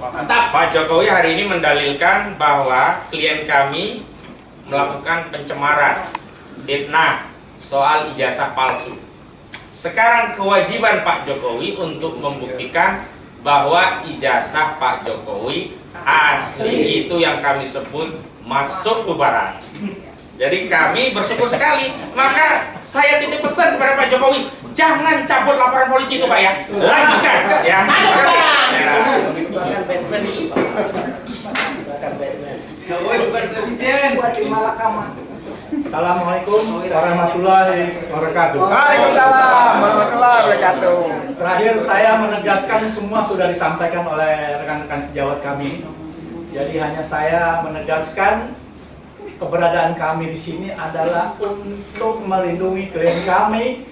Mantap. Pak Jokowi hari ini mendalilkan bahwa klien kami melakukan pencemaran, fitnah soal ijazah palsu. Sekarang kewajiban Pak Jokowi untuk membuktikan bahwa ijazah Pak Jokowi asli itu yang kami sebut masuk ke barang. Jadi kami bersyukur sekali. Maka saya titip pesan kepada Pak Jokowi, jangan cabut laporan polisi itu Pak ya. Lanjutkan ya. Assalamualaikum warahmatullahi wabarakatuh. Waalaikumsalam warahmatullahi wabarakatuh. Terakhir saya menegaskan semua sudah disampaikan oleh rekan-rekan sejawat kami. Jadi hanya saya menegaskan keberadaan kami di sini adalah untuk melindungi klien kami,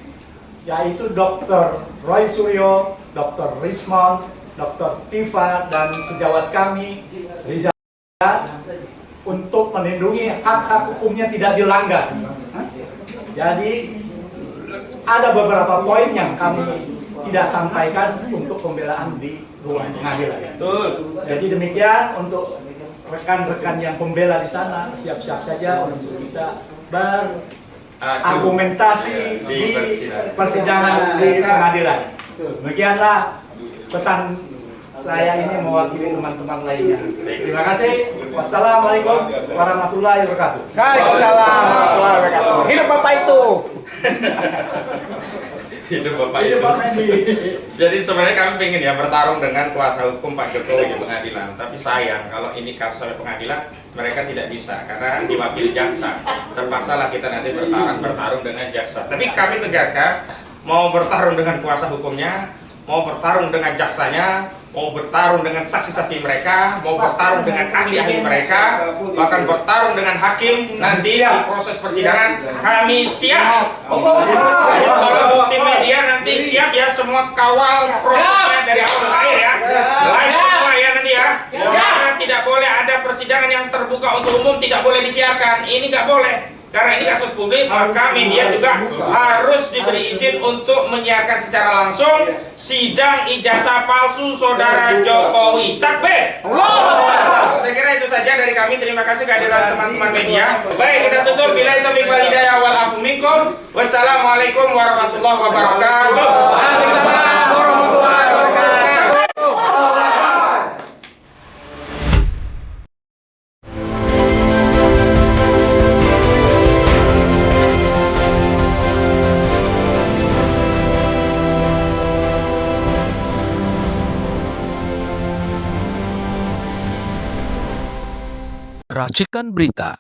yaitu Dr. Roy Suryo, Dr. Rismond, Dr. Tifa, dan sejawat kami Rizal, untuk melindungi hak-hak hukumnya tidak dilanggar. Jadi ada beberapa poin yang kami tidak sampaikan untuk pembelaan di ruang pengadilan. Jadi demikian untuk rekan-rekan yang pembela di sana, siap-siap saja untuk kita berargumentasi di persidangan di pengadilan. Demikianlah pesan saya ini mewakili teman-teman lainnya. Terima kasih. Wassalamualaikum warahmatullahi wabarakatuh. Waalaikumsalam warahmatullahi wabarakatuh. Hidup Bapak itu. Hidup Bapak itu. Jadi sebenarnya kami pengen ya bertarung dengan kuasa hukum Pak Jokowi di pengadilan. Tapi sayang kalau ini kasus sampai pengadilan, mereka tidak bisa karena diwakili jaksa. Terpaksalah kita nanti bertarung dengan jaksa. Tapi kami tegaskan, mau bertarung dengan kuasa hukumnya, mau bertarung dengan jaksanya, mau bertarung dengan saksi-saksi mereka, mau bertarung dengan ahli-ahli mereka, bahkan bertarung dengan hakim nanti di proses persidangan, kami siap. Tolong tim media nanti siap ya, semua kawal prosesnya dari awal ke akhir ya. Live semua ya nanti ya. Karena tidak boleh ada persidangan yang terbuka untuk umum, tidak boleh disiarkan. Ini nggak boleh. Karena ini kasus publik, maka media juga harus diberi izin untuk menyiarkan secara langsung sidang ijazah palsu saudara Jokowi. Takbir! Saya kira itu saja dari kami. Terima kasih kehadiran teman-teman media. Baik, kita tutup. Billahi taufiq wal hidayah wal afu minkum. Wassalamualaikum warahmatullahi wabarakatuh. Waalaikumsalam warahmatullahi wabarakatuh. Racikan Berita